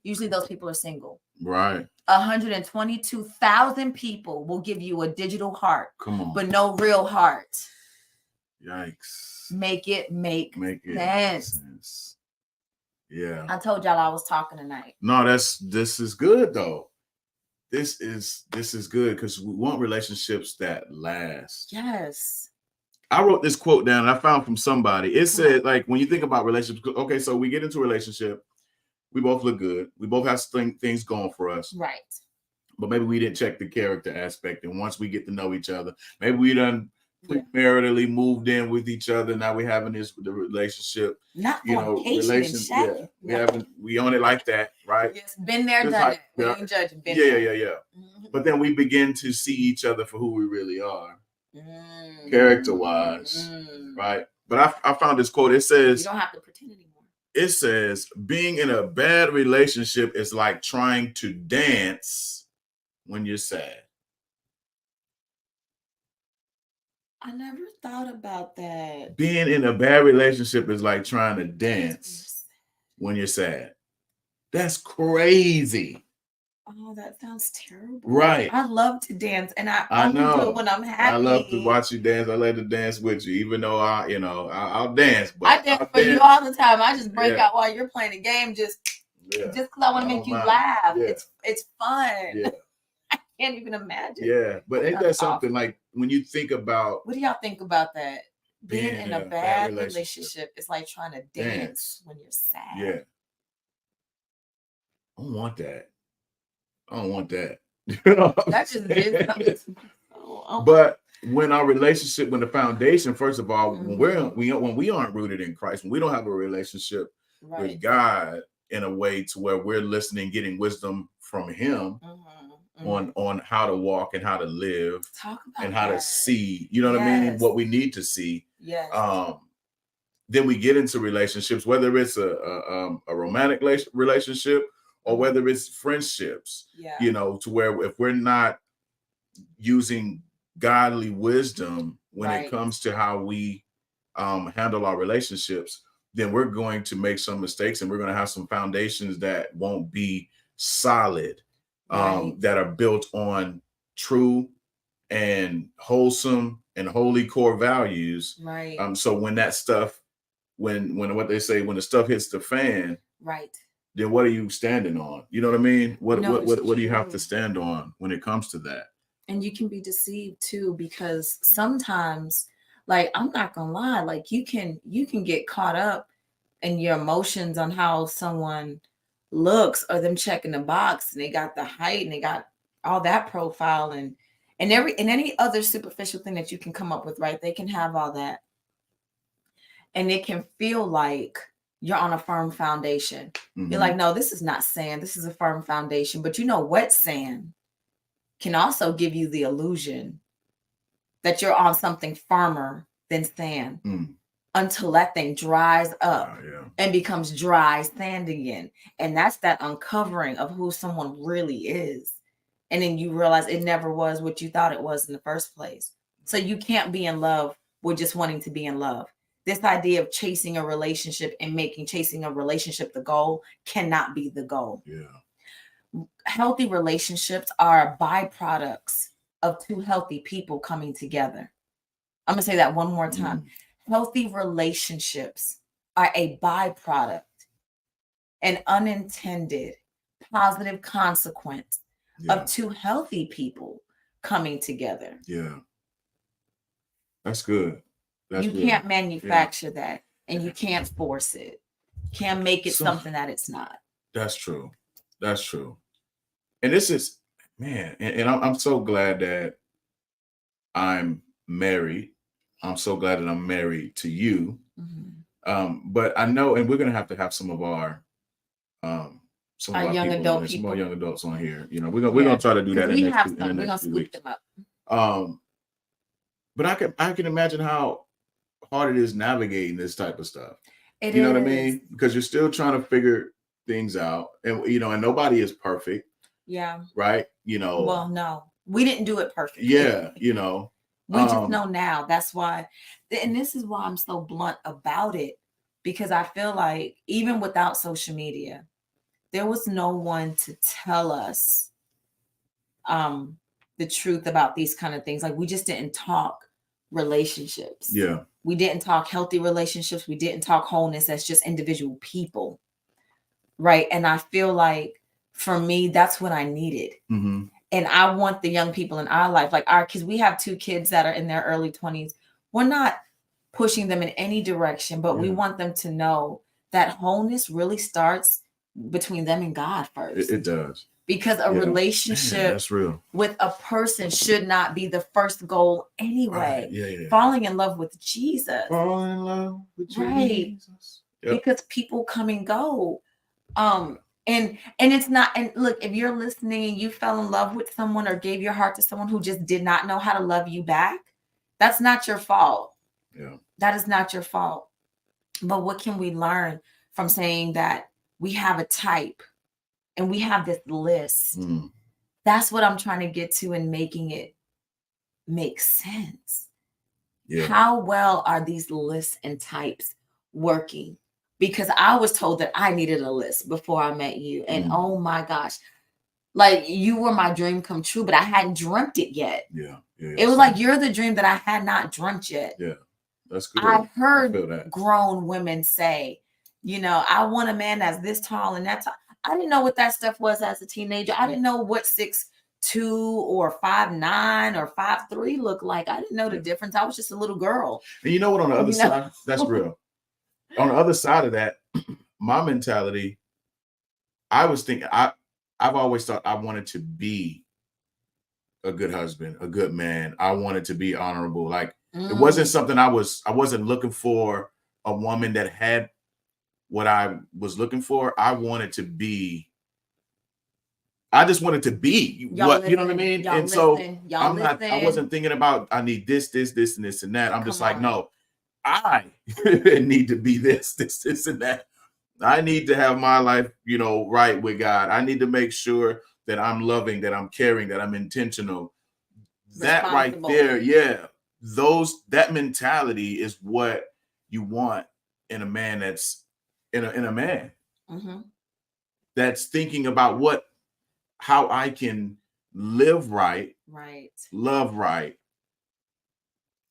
Usually those people are single. Right. 122,000 people will give you a digital heart. Come on. But no real heart. Yikes. Make it sense. Yeah. I told y'all I was talking tonight. No, this is good though. This is good because we want relationships that last. Yes. I wrote this quote down and I found from somebody. It said, like, when you think about relationships, okay, so we get into a relationship, we both look good, we both have things going for us. Right. But maybe we didn't check the character aspect. And once we get to know each other, maybe we done premaritally moved in with each other. Now we're having the relationship. Not relationship. We own it like that, right? Yes, been there, done it. We ain't judging. Yeah. But then we begin to see each other for who we really are, character-wise, right? But I found this quote. It says, "You don't have to pretend anymore." It says, "Being in a bad relationship is like trying to dance when you're sad." I never thought about that. Being in a bad relationship is like trying to dance when you're sad. That's crazy. Oh, that sounds terrible. Right. I love to dance, and I only do it when I'm happy. I love to watch you dance. I like to dance with you, even though I'll dance. But I dance for you all the time. I just break out while you're playing a game, just because I want to make you laugh. Yeah. It's fun. Yeah. I can't even imagine. Yeah, but ain't that something like when you think about? What do y'all think about that? Being in a bad relationship is like trying to dance when you're sad. Yeah. I don't want that. That just did something to me. But when the foundation, first of all, when we aren't rooted in Christ, when we don't have a relationship with God in a way to where we're listening, getting wisdom from Him on how to walk and how to live and how to see, you know what I mean? What we need to see. Yes. Then we get into relationships, whether it's a romantic relationship or whether it's friendships, to where if we're not using godly wisdom when it comes to how we handle our relationships, then we're going to make some mistakes and we're going to have some foundations that won't be solid, that are built on true and wholesome and holy core values. Right. So when that stuff, when what they say, when the stuff hits the fan, then what are you standing on? You know what I mean? What do you have to stand on when it comes to that? And you can be deceived too, because sometimes, like, I'm not gonna lie, like you can get caught up in your emotions on how someone looks or them checking the box and they got the height and they got all that profile and any other superficial thing that you can come up with, right? They can have all that. And it can feel like you're on a firm foundation. You're like, no, this is not sand. This is a firm foundation. But wet sand can also give you the illusion that you're on something firmer than sand until that thing dries up and becomes dry sand again. And that's that uncovering of who someone really is. And then you realize it never was what you thought it was in the first place. So you can't be in love with just wanting to be in love. This idea of chasing a relationship and chasing a relationship the goal cannot be the goal. Yeah. Healthy relationships are byproducts of two healthy people coming together. I'm going to say that one more time. Healthy relationships are a byproduct, an unintended positive consequence of two healthy people coming together. Yeah. That's good. You can't manufacture that, and you can't force it. Can't make it something that it's not. That's true. That's true. And this is, man, and I'm so glad that I'm married. I'm so glad that I'm married to you. But I know, and we're gonna have some of our young adult people, some more young adults on here. We're gonna try to do that in the next few weeks. Them up. But I can imagine how hard it is navigating this type of stuff. It you know is. what I mean? Because you're still trying to figure things out, and and nobody is perfect. Yeah. Right. Well, no, we didn't do it perfectly. Yeah. We just know now. That's why, and this is why I'm so blunt about it, because I feel like even without social media, there was no one to tell us the truth about these kind of things. Like, we just didn't talk relationships. Yeah. We didn't talk healthy relationships. We didn't talk wholeness as just individual people. Right. And I feel like for me, that's what I needed. Mm-hmm. And I want the young people in our life, like our kids, we have 2 kids that are in their early 20s. We're not pushing them in any direction, but we want them to know that wholeness really starts between them and God first. It does. Because a relationship that's real. with a person should not be the first goal anyway. Right. Falling in love with Jesus. Fall in love with Jesus. Right. Yep. Because people come and go. And it's not, and look, if you're listening and you fell in love with someone or gave your heart to someone who just did not know how to love you back, that's not your fault. Yeah. That is not your fault. But what can we learn from saying that we have a type and we have this list? That's what I'm trying to get to in making it make sense. Yeah. How well are these lists and types working? Because I was told that I needed a list before I met you. And oh my gosh, like, you were my dream come true, but I hadn't dreamt it yet. Yeah. It was like, you're the dream that I had not dreamt yet. Yeah. That's good. I've heard grown women say, I want a man that's this tall and that tall. I didn't know what that stuff was as a teenager. I didn't know what 6'2" or 5'9" or 5'3" looked like. I didn't know the difference. I was just a little girl. And you know what, on the other side, that's real. On the other side of that, my mentality, I was thinking, I've always thought I wanted to be a good husband, a good man. I wanted to be honorable. Like, it wasn't something I wasn't looking for a woman that had what I was looking for. I just wanted to be what, you know what I mean? And so I wasn't thinking about, I need this, and this, and that. I'm just like, no, I need to be this, and that. I need to have my life, right with God. I need to make sure that I'm loving, that I'm caring, that I'm intentional. That right there, that mentality is what you want in a man that's in a man. That's thinking about how I can live right, love right.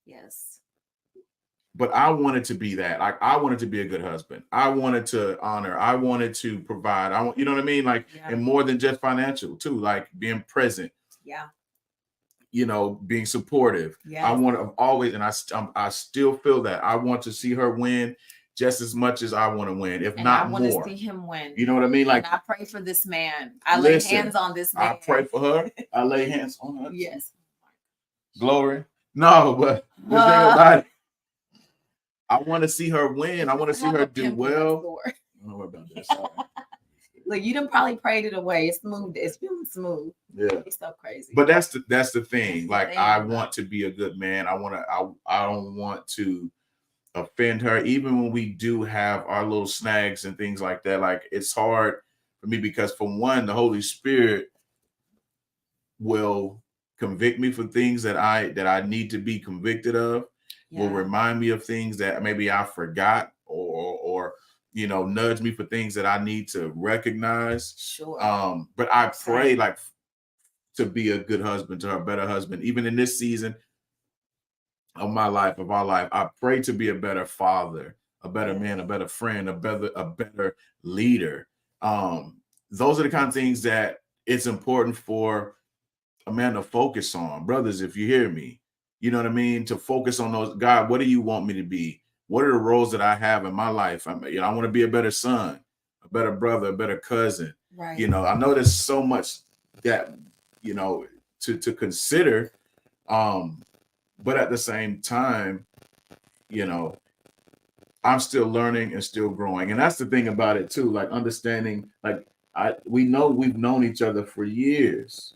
Yes. But I wanted to be that. Like, I wanted to be a good husband. I wanted to honor. I wanted to provide. You know what I mean? Like, and more than just financial too, like being present. Yeah. Being supportive. Yes. I want to always, and I still feel that I want to see her win just as much as I want to win, if not more. I want to see him win. You know what I mean? Like, and I pray for this man. I lay hands on this man. I pray for her. I lay hands on her. Yes. Glory. No, but the thing about it, I want to see her win. I want to see her do well. I don't know about this. Look, you done probably prayed it away. It's smooth. It's feeling smooth. Yeah, it's so crazy. But that's the thing. Like, I want to be a good man. I don't want to offend her, even when we do have our little snags and things like that. Like, it's hard for me because, for one, the Holy Spirit will convict me for things that I need to be convicted of. Will remind me of things that maybe I forgot, or nudge me for things that I need to recognize. Sure. But I pray, like, to be a good husband to her, a better husband, even in this season of my life, of our life. I pray to be a better father, a better man, a better friend, a better leader. Those are the kind of things that it's important for a man to focus on. Brothers, if you hear me, you know what I mean? To focus on those. God, what do you want me to be? What are the roles that I have in my life? I want to be a better son, a better brother, a better cousin. Right. I know there's so much that, to consider. But at the same time, I'm still learning and still growing. And that's the thing about it too, like, understanding, like, we've known each other for years,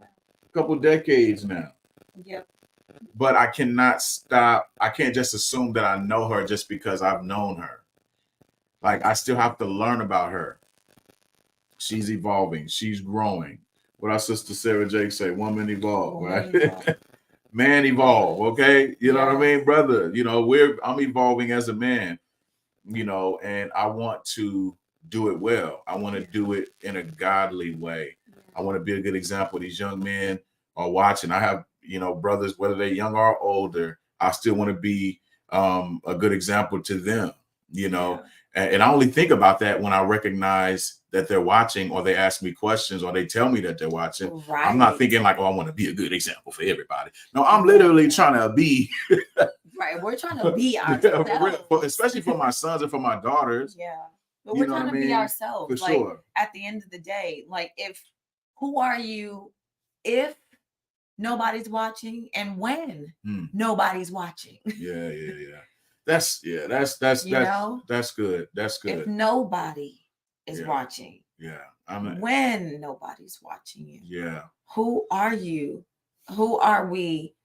a couple decades now. Yep. But I cannot stop. I can't just assume that I know her just because I've known her. Like, I still have to learn about her. She's evolving. She's growing. What our sister Sarah Jake say, woman evolve, right? Man evolve, okay? You know what I mean, brother? You know, I'm evolving as a man, you know, and I want to do it well. I want to do it in a godly way. I want to be a good example. These young men are watching. I have, you know, brothers, whether they're young or older, I still want to be a good example to them, you know. And I only think about that when I recognize that they're watching, or they ask me questions, or they tell me that they're watching. Right. I'm not thinking like, oh, I want to be a good example for everybody. No, I'm literally trying to be. Right. We're trying to be ourselves. Especially for my sons and for my daughters. Yeah. But we're trying to be ourselves. For sure. At the end of the day, like, who are you if nobody's watching, and when nobody's watching? Yeah. That's good. That's good. If nobody is watching. Yeah. When nobody's watching you. Yeah. Who are you? Who are we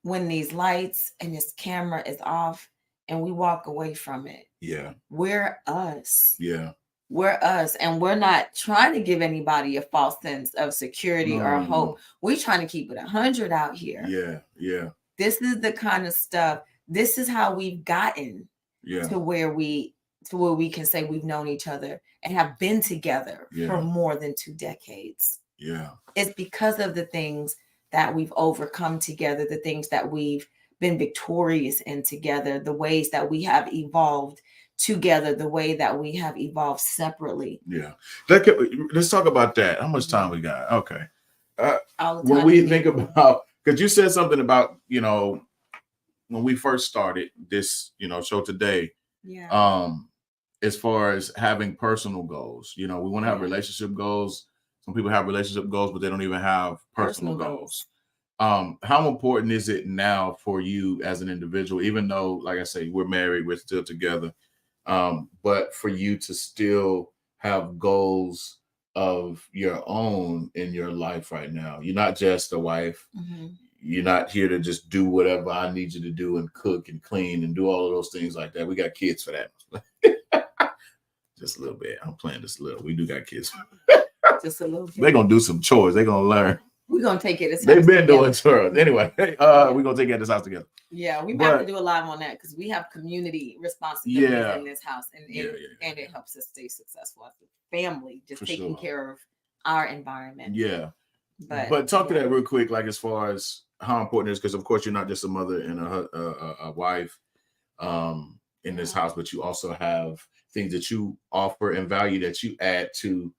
when these lights and this camera is off and we walk away from it? Yeah. We're us. Yeah. We're us. And we're not trying to give anybody a false sense of security or hope. No. We're trying to keep it 100 out here. Yeah. This is the kind of stuff. This is how we've gotten to where we can say we've known each other and have been together for more than 2 decades. Yeah. It's because of the things that we've overcome together, the things that we've been victorious in together, the ways that we have evolved together, the way that we have evolved separately. Yeah. Let's talk about that. How much time we got? Okay. When we think about, because you said something about, you know, when we first started this, you know, show today, as far as having personal goals, you know, we want to have relationship goals. Some people have relationship goals, but they don't even have personal goals. How important is it now for you as an individual, even though, like I say, we're married, we're still together, but for you to still have goals of your own in your life right now? You're not just a wife. Mm-hmm. You're not here to just do whatever I need you to do and cook and clean and do all of those things like that. We got kids for that. Just a little bit. I'm playing just a little. We do got kids. Just a little bit. They're going to do some chores. They're going to learn. We're going to take it. They've been doing chores. Anyway, we're going to take it at this house together. Yeah, we have to do a live on that because we have community responsibilities in this house. And it helps us stay successful as a family, just taking care of our environment. Yeah. But talk to that real quick, like as far as how important it is, because of course you're not just a mother and a wife in this house, but you also have things that you offer and value that you add to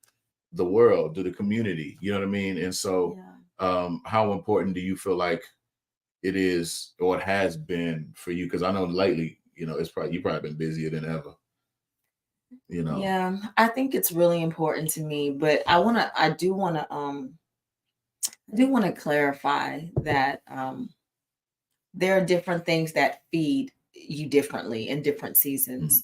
the world, to the community. You know what I mean? And so how important do you feel like it is, or it has been for you? Because I know lately, you know, you've probably been busier than ever. You know. Yeah, I think it's really important to me, but I do want to clarify that there are different things that feed you differently in different seasons.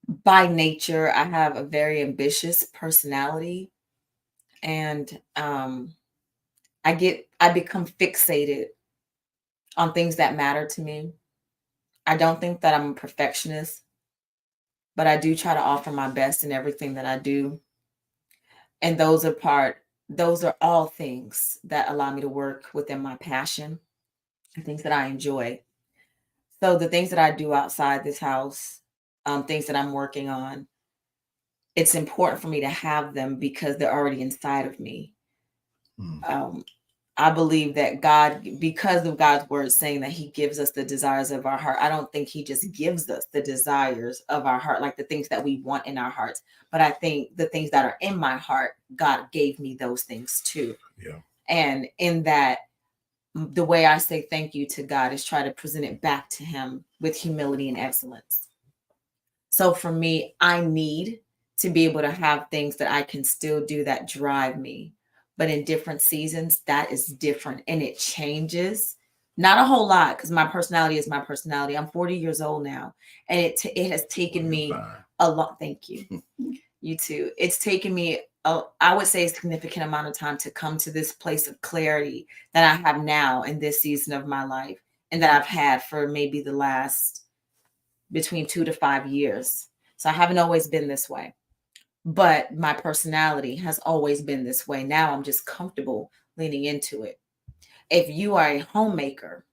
Mm-hmm. By nature, I have a very ambitious personality, and I become fixated on things that matter to me. I don't think that I'm a perfectionist, but I do try to offer my best in everything that I do. And those are all things that allow me to work within my passion and things that I enjoy. So the things that I do outside this house, things that I'm working on, it's important for me to have them because they're already inside of me. I believe that God, because of God's word saying that he gives us the desires of our heart, I don't think he just gives us the desires of our heart, like the things that we want in our hearts. But I think the things that are in my heart, God gave me those things too. Yeah. And in that, the way I say thank you to God is try to present it back to him with humility and excellence. So for me, I need to be able to have things that I can still do that drive me. But in different seasons, that is different and it changes. Not a whole lot, because my personality is my personality. I'm 40 years old now, and it has taken me a lot. Thank you. You too. It's taken me, I would say, a significant amount of time to come to this place of clarity that I have now in this season of my life, and that I've had for maybe the last between 2 to 5 years. So I haven't always been this way. but my personality has always been this way. Now I'm just comfortable leaning into it. If you are a homemaker,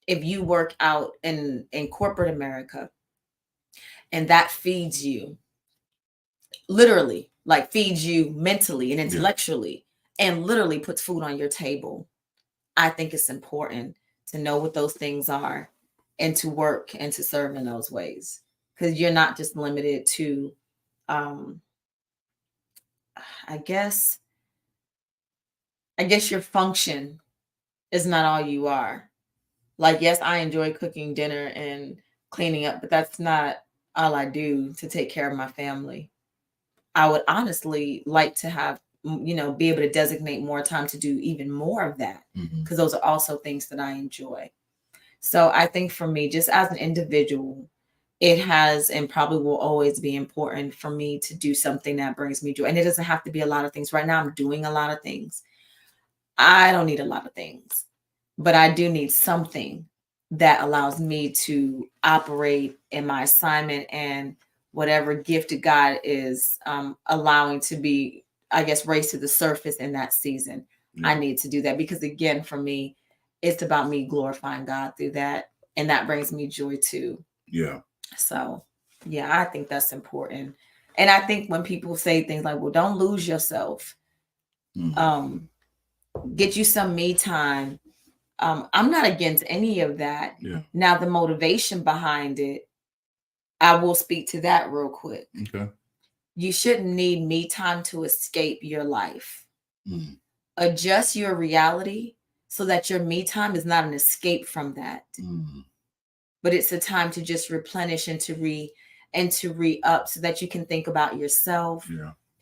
if you work out in corporate America, and that feeds you, literally, like feeds you mentally and intellectually, and literally puts food on your table, I think it's important to know what those things are and to work and to serve in those ways, because you're not just limited to I guess your function is not all you are. Like, yes, I enjoy cooking dinner and cleaning up, but that's not all I do to take care of my family. I would honestly like to have, be able to designate more time to do even more of that, because those are also things that I enjoy. So I think for me, just as an individual, it has and probably will always be important for me to do something that brings me joy. And it doesn't have to be a lot of things. Right now, I'm doing a lot of things. I don't need a lot of things, but I do need something that allows me to operate in my assignment and whatever gift God is allowing to be, I guess, raised to the surface in that season. Yeah. I need to do that because, again, for me, it's about me glorifying God through that. And that brings me joy too. Yeah. So, yeah, I think that's important. And I think when people say things like, well, don't lose yourself, get you some me time. I'm not against any of that. Yeah. Now, the motivation behind it, I will speak to that real quick. Okay. You shouldn't need me time to escape your life. Adjust your reality so that your me time is not an escape from that. But it's a time to just replenish and to re-up so that you can think about yourself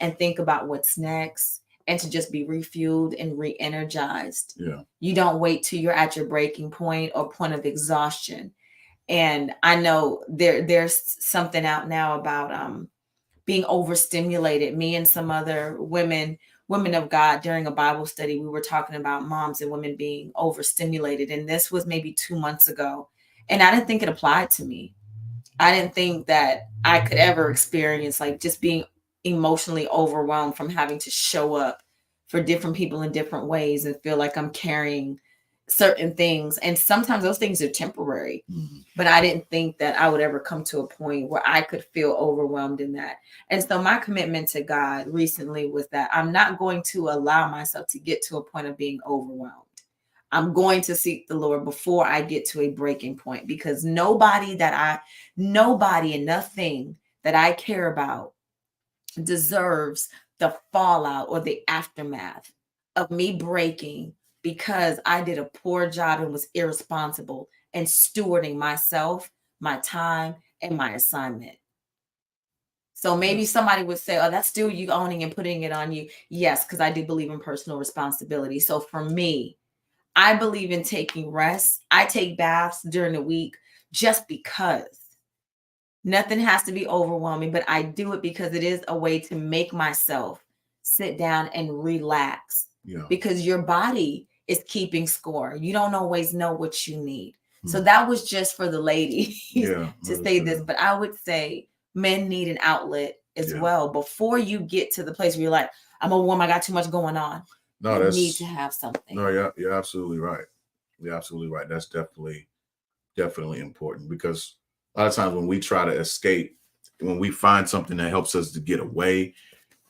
and think about what's next and to just be refueled and re-energized. Yeah. You don't wait till you're at your breaking point or point of exhaustion. And I know there's something out now about being overstimulated. Me and some other women of God during a Bible study, we were talking about moms and women being overstimulated. And this was maybe 2 months ago. And I didn't think it applied to me. I didn't think that I could ever experience like just being emotionally overwhelmed from having to show up for different people in different ways and feel like I'm carrying certain things. And sometimes those things are temporary, but I didn't think that I would ever come to a point where I could feel overwhelmed in that. And so my commitment to God recently was that I'm not going to allow myself to get to a point of being overwhelmed. I'm going to seek the Lord before I get to a breaking point, because nobody and nothing that I care about deserves the fallout or the aftermath of me breaking because I did a poor job and was irresponsible and stewarding myself, my time, and my assignment. So maybe somebody would say, oh, that's still you owning and putting it on you. Yes, because I do believe in personal responsibility. So for me, I believe in taking rest. I take baths during the week just because. Nothing has to be overwhelming, but I do it because it is a way to make myself sit down and relax. Yeah. Because your body is keeping score. You don't always know what you need. So that was just for the ladies to say this. But I would say men need an outlet as well before you get to the place where you're like, I'm overwhelmed, I got too much going on. No, you need to have something. No, you're absolutely right. You're absolutely right. That's definitely important, because a lot of times when we try to escape, when we find something that helps us to get away,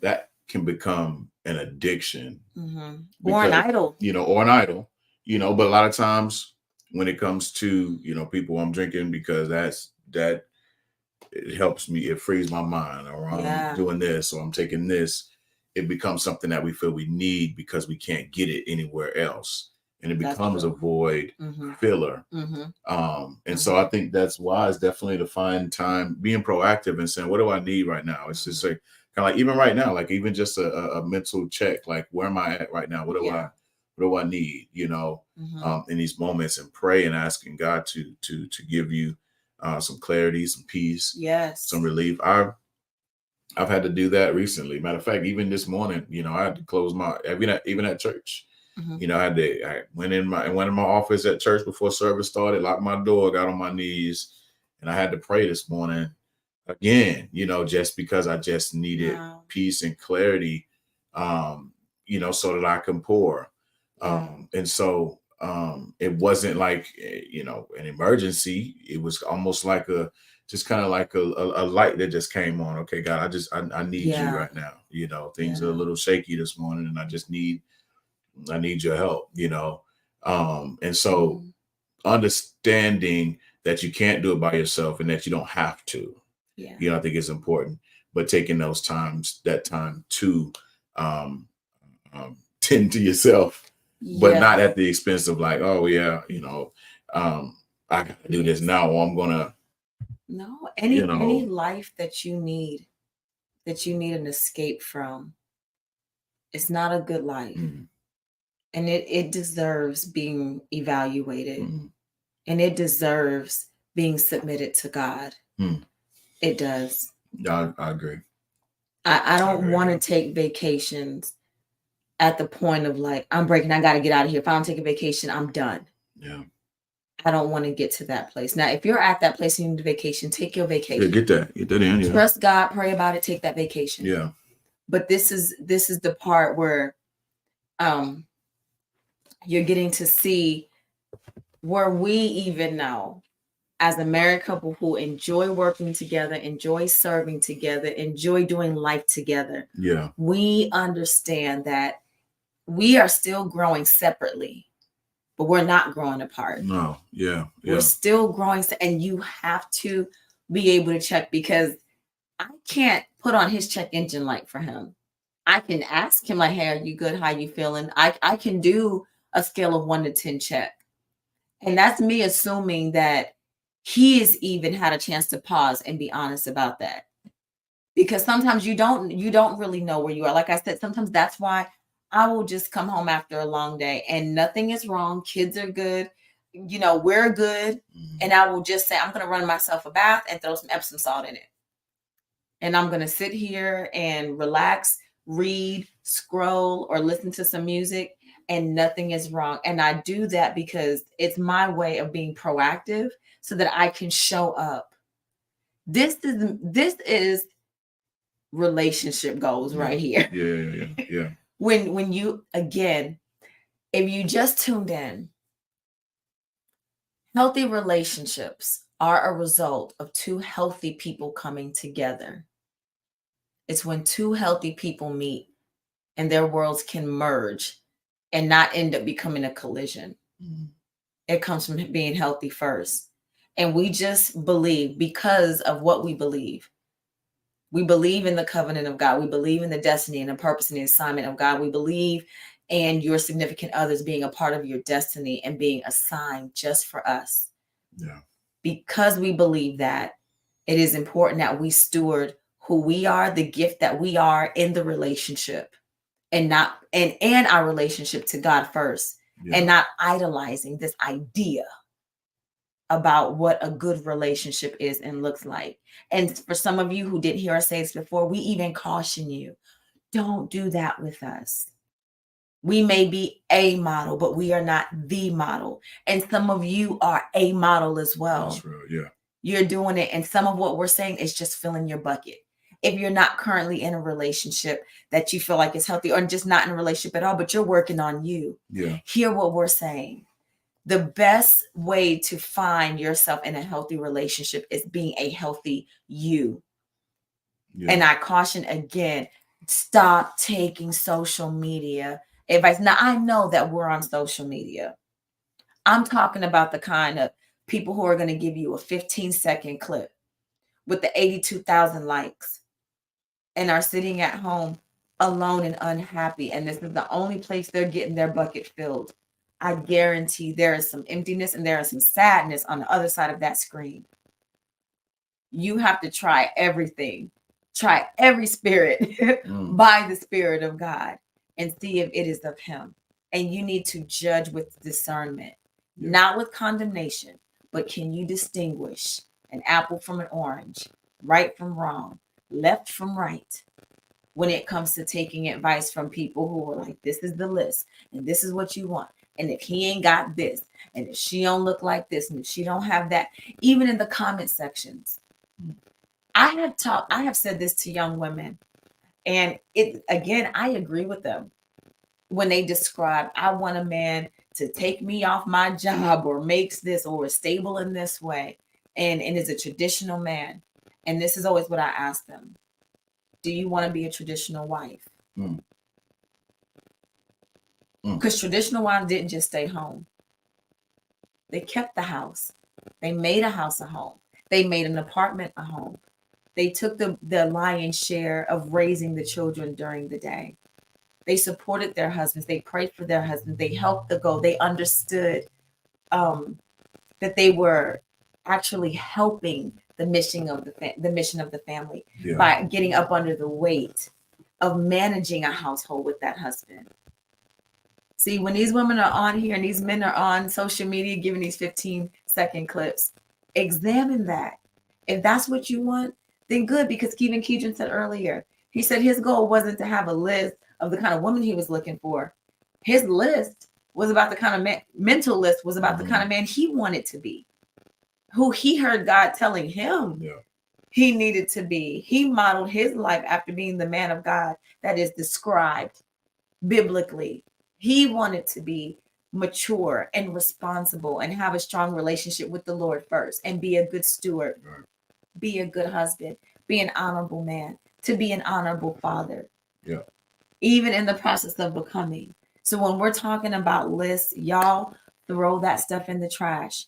that can become an addiction. Or an idol. Or an idol. But a lot of times when it comes to, people, I'm drinking because that it helps me, it frees my mind, or I'm doing this, or I'm taking this. It becomes something that we feel we need because we can't get it anywhere else. And it becomes a void filler. And so I think that's wise, definitely, to find time, being proactive and saying, what do I need right now? It's just like, kind of like even right now, like even just a mental check, like where am I at right now? What do I need, in these moments, and pray and asking God to give you some clarity, some peace, some relief. I've had to do that recently. Matter of fact, even this morning, I had to close even at church. I went in my office at church before service started, locked my door, got on my knees, and I had to pray this morning. again, just because I just needed Wow. peace and clarity, so that I can pour. And so it wasn't like, an emergency. It was almost like just kind of like a light that just came on. Okay, God, I need you right now. Things are a little shaky this morning, and I need your help, and so understanding that you can't do it by yourself and that you don't have to, I think is important, but taking that time to tend to yourself, but not at the expense of like, oh yeah, I gotta do this now, or I'm gonna any life that you need an escape from, it's not a good life. And it deserves being evaluated, and it deserves being submitted to God. It does. I agree. I don't want to take vacations at the point of like, I'm breaking, I got to get out of here. If I don't take a vacation, I'm done. Yeah. I don't want to get to that place. Now, if you're at that place and you need a vacation, take your vacation. Yeah, get that in. Yeah. Trust God, pray about it, take that vacation. Yeah. But this is the part where you're getting to see where we even know as a married couple who enjoy working together, enjoy serving together, enjoy doing life together. Yeah. We understand that we are still growing separately, but we're not growing apart. No. Yeah. We're still growing. And you have to be able to check, because I can't put on his check engine light for him. I can ask him like, hey, are you good? How you feeling? I can do a scale of 1 to 10 check. And that's me assuming that he has even had a chance to pause and be honest about that. Because sometimes you don't really know where you are. Like I said, sometimes that's why I will just come home after a long day and nothing is wrong. Kids are good. We're good. And I will just say, I'm going to run myself a bath and throw some Epsom salt in it. And I'm going to sit here and relax, read, scroll, or listen to some music, and nothing is wrong. And I do that because it's my way of being proactive so that I can show up. This is relationship goals right here. Yeah. When you, again, if you just tuned in, healthy relationships are a result of two healthy people coming together. It's when two healthy people meet and their worlds can merge and not end up becoming a collision. It comes from being healthy first. And we just believe, because of what we believe. We believe in the covenant of God. We believe in the destiny and the purpose and the assignment of God. We believe in your significant others being a part of your destiny and being assigned just for us. Yeah. Because we believe that, it is important that we steward who we are, the gift that we are in the relationship, and our relationship to God first, and not idolizing this idea about what a good relationship is and looks like. And for some of you who didn't hear us say this before, we even caution you, don't do that with us. We may be a model, but we are not the model. And some of you are a model as well. That's real, yeah. You're doing it. And some of what we're saying is just filling your bucket. If you're not currently in a relationship that you feel like is healthy, or just not in a relationship at all, but you're working on you, hear what we're saying. The best way to find yourself in a healthy relationship is being a healthy you. Yeah. And I caution again, stop taking social media advice. Now, I know that we're on social media. I'm talking about the kind of people who are going to give you a 15-second clip with the 82,000 likes and are sitting at home alone and unhappy. And this is the only place they're getting their bucket filled. I guarantee there is some emptiness and there is some sadness on the other side of that screen. You have to try everything. Try every spirit by the Spirit of God and see if it is of Him. And you need to judge with discernment, not with condemnation, but can you distinguish an apple from an orange, right from wrong, left from right, when it comes to taking advice from people who are like, this is the list and this is what you want. And if he ain't got this, and if she don't look like this, and if she don't have that, even in the comment sections, I have said this to young women, and I agree with them when they describe, I want a man to take me off my job or makes this or is stable in this way and is a traditional man. And this is always what I ask them. Do you want to be a traditional wife? Because traditional wives didn't just stay home. They kept the house. They made a house a home. They made an apartment a home. They took the lion's share of raising the children during the day. They supported their husbands. They prayed for their husbands. They helped the goal. They understood that they were actually helping the mission of the family by getting up under the weight of managing a household with that husband. See, when these women are on here and these men are on social media giving these 15-second clips, examine that. If that's what you want, then good, because even Keedren said earlier, he said his goal wasn't to have a list of the kind of woman he was looking for. His list was about the kind of mental list was about the kind of man he wanted to be, who he heard God telling him he needed to be. He modeled his life after being the man of God that is described biblically. He wanted to be mature and responsible and have a strong relationship with the Lord first and be a good steward, be a good husband, be an honorable man, to be an honorable father. Even in the process of becoming. So when we're talking about lists, y'all throw that stuff in the trash.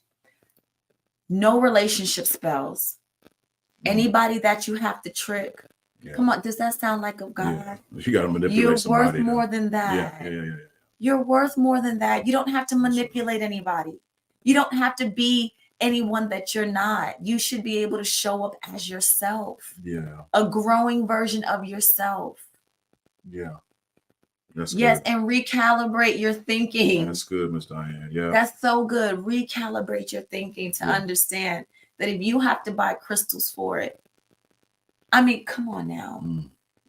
No relationship spells. Anybody that you have to trick. Come on, does that sound like of God? You got to manipulate You're somebody. Worth more than that. Yeah. You're worth more than that. You don't have to manipulate anybody. You don't have to be anyone that you're not. You should be able to show up as yourself. A growing version of yourself. That's good. And recalibrate your thinking. That's good, Miss Diane. That's so good. Recalibrate your thinking to understand that if you have to buy crystals for it, I mean, come on now.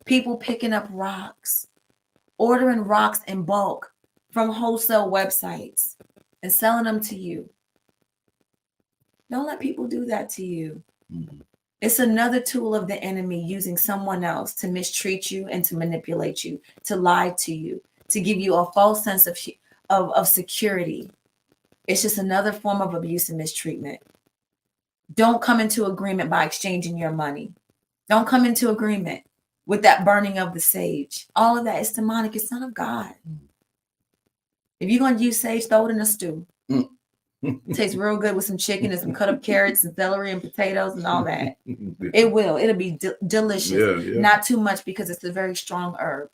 People picking up rocks, ordering rocks in bulk from wholesale websites and selling them to you. Don't let people do that to you. It's another tool of the enemy using someone else to mistreat you and to manipulate you, to lie to you, to give you a false sense of security. It's just another form of abuse and mistreatment. Don't come into agreement by exchanging your money. Don't come into agreement with that burning of the sage. All of that is demonic. It's not of God. If you're going to use sage, throw it in a stew. It tastes real good with some chicken and some cut up carrots and celery and potatoes and all that. It will. It'll be delicious. Not too much because it's a very strong herb.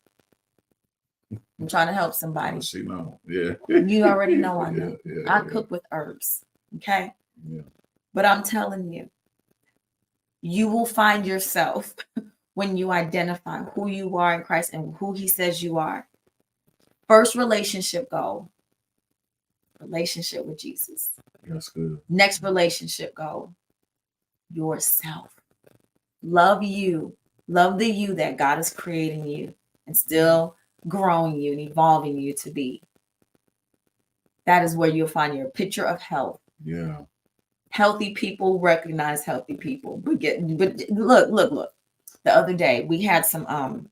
I'm trying to help somebody. She know. Yeah. You already know I know. I cook with herbs. Okay. But I'm telling you, you will find yourself when you identify who you are in Christ and who he says you are. First relationship goal. Relationship with Jesus. That's good. Next relationship goal. Yourself. Love you. Love the you that God is creating you and still growing you and evolving you to be. That is where you'll find your picture of health. Healthy people recognize healthy people. But look. The other day we had some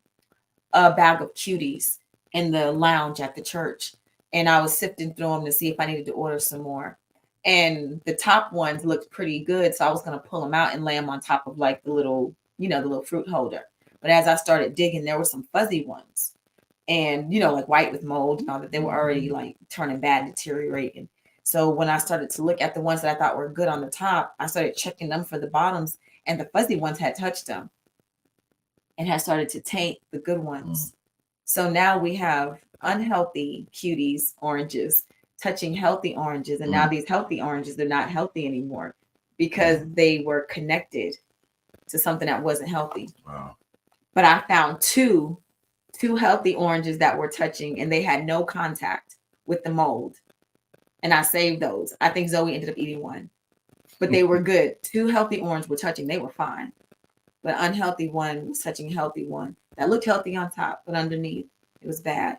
a bag of cuties in the lounge at the church. And I was sifting through them to see if I needed to order some more. And the top ones looked pretty good. So I was going to pull them out and lay them on top of like the little fruit holder. But as I started digging, there were some fuzzy ones. And, like white with mold and all that. They were already like turning bad, deteriorating. So when I started to look at the ones that I thought were good on the top, I started checking them for the bottoms. And the fuzzy ones had touched them and had started to taint the good ones. So now we have unhealthy cuties oranges touching healthy oranges, and now these healthy oranges, they're not healthy anymore because they were connected to something that wasn't healthy. But I found two healthy oranges that were touching and they had no contact with the mold, and I saved those. I think Zoe ended up eating one, but they were good. Two healthy oranges were touching, they were fine, but unhealthy one was touching healthy one that looked healthy on top, but underneath it was bad.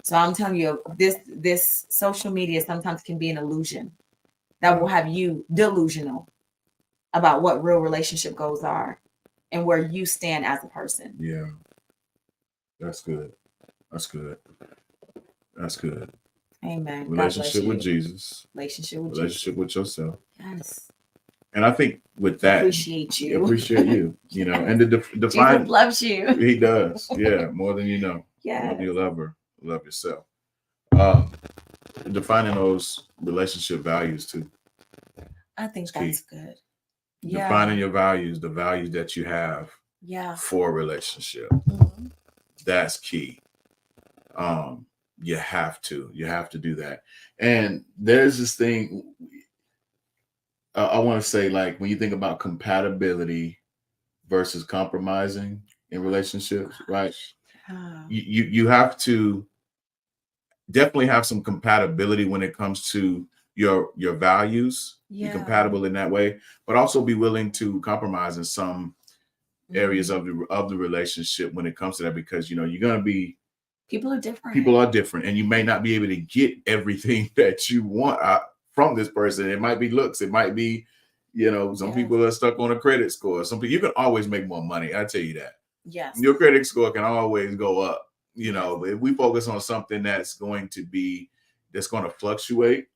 So I'm telling you, this social media sometimes can be an illusion that will have you delusional about what real relationship goals are and where you stand as a person. Yeah. That's good. That's good. That's good. Amen. Relationship with Jesus. Relationship with yourself. Yes. And I think with that, appreciate you. Appreciate you. You know, and to define. Jesus loves you. He does. Yeah, more than you know. Yeah. More than you'll ever love yourself. Defining those relationship values too. I think that's good. Yeah. Defining your values, the values that you have. Yeah. For a relationship. That's key. You have to do that. And there's this thing I want to say, like, when you think about compatibility versus compromising in relationships, right? You have to definitely have some compatibility when it comes to your values. Be compatible in that way, but also be willing to compromise in some areas of the relationship when it comes to that, because you're gonna be, people are different, and you may not be able to get everything that you want from this person. It might be looks, it might be, some people are stuck on a credit score. Some people, you can always make more money. I tell you that. Yes, your credit score can always go up. But if we focus on something that's going to fluctuate,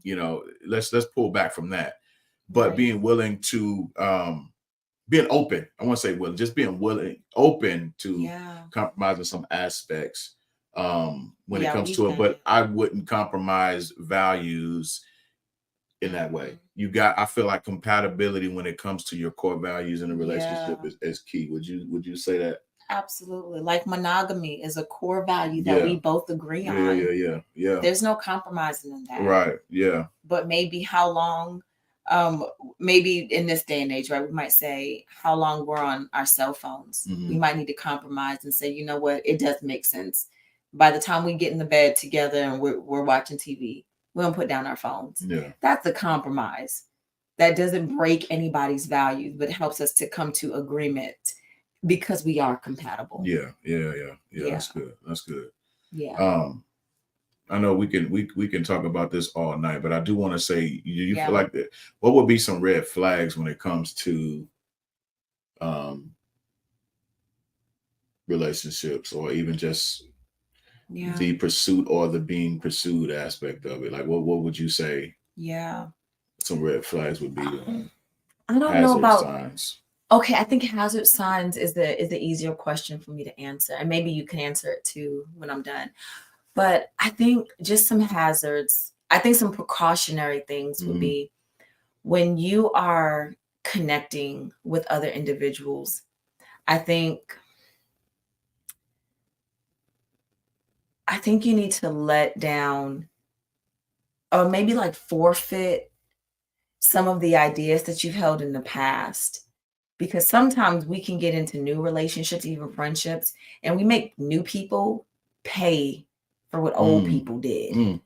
let's pull back from that. But being willing to being open, I want to say willing, just being open to compromising some aspects when it comes to it. But I wouldn't compromise values in that way. I feel like compatibility when it comes to your core values in a relationship is key. Would you say that? Absolutely. Like monogamy is a core value that we both agree on. Yeah. There's no compromising in that. Right. Yeah. But maybe how long, maybe in this day and age, right, we might say how long we're on our cell phones. We might need to compromise and say, you know what, it does make sense. By the time we get in the bed together and we're watching TV, we don't put down our phones. Yeah. That's a compromise. That doesn't break anybody's values, but it helps us to come to agreement because we are compatible. Yeah. That's good. Yeah. I know we can talk about this all night, but I do want to say, you feel like that. What would be some red flags when it comes to relationships, or even just the pursuit or the being pursued aspect of it? Like, what would you say? Yeah. Some red flags would be. I don't know about signs. Okay, I think hazard signs is the easier question for me to answer, and maybe you can answer it too when I'm done. But I think just some hazards, I think some precautionary things would be when you are connecting with other individuals. I think you need to let down, or maybe like forfeit some of the ideas that you've held in the past. Because sometimes we can get into new relationships, even friendships, and we make new people pay for what old people did.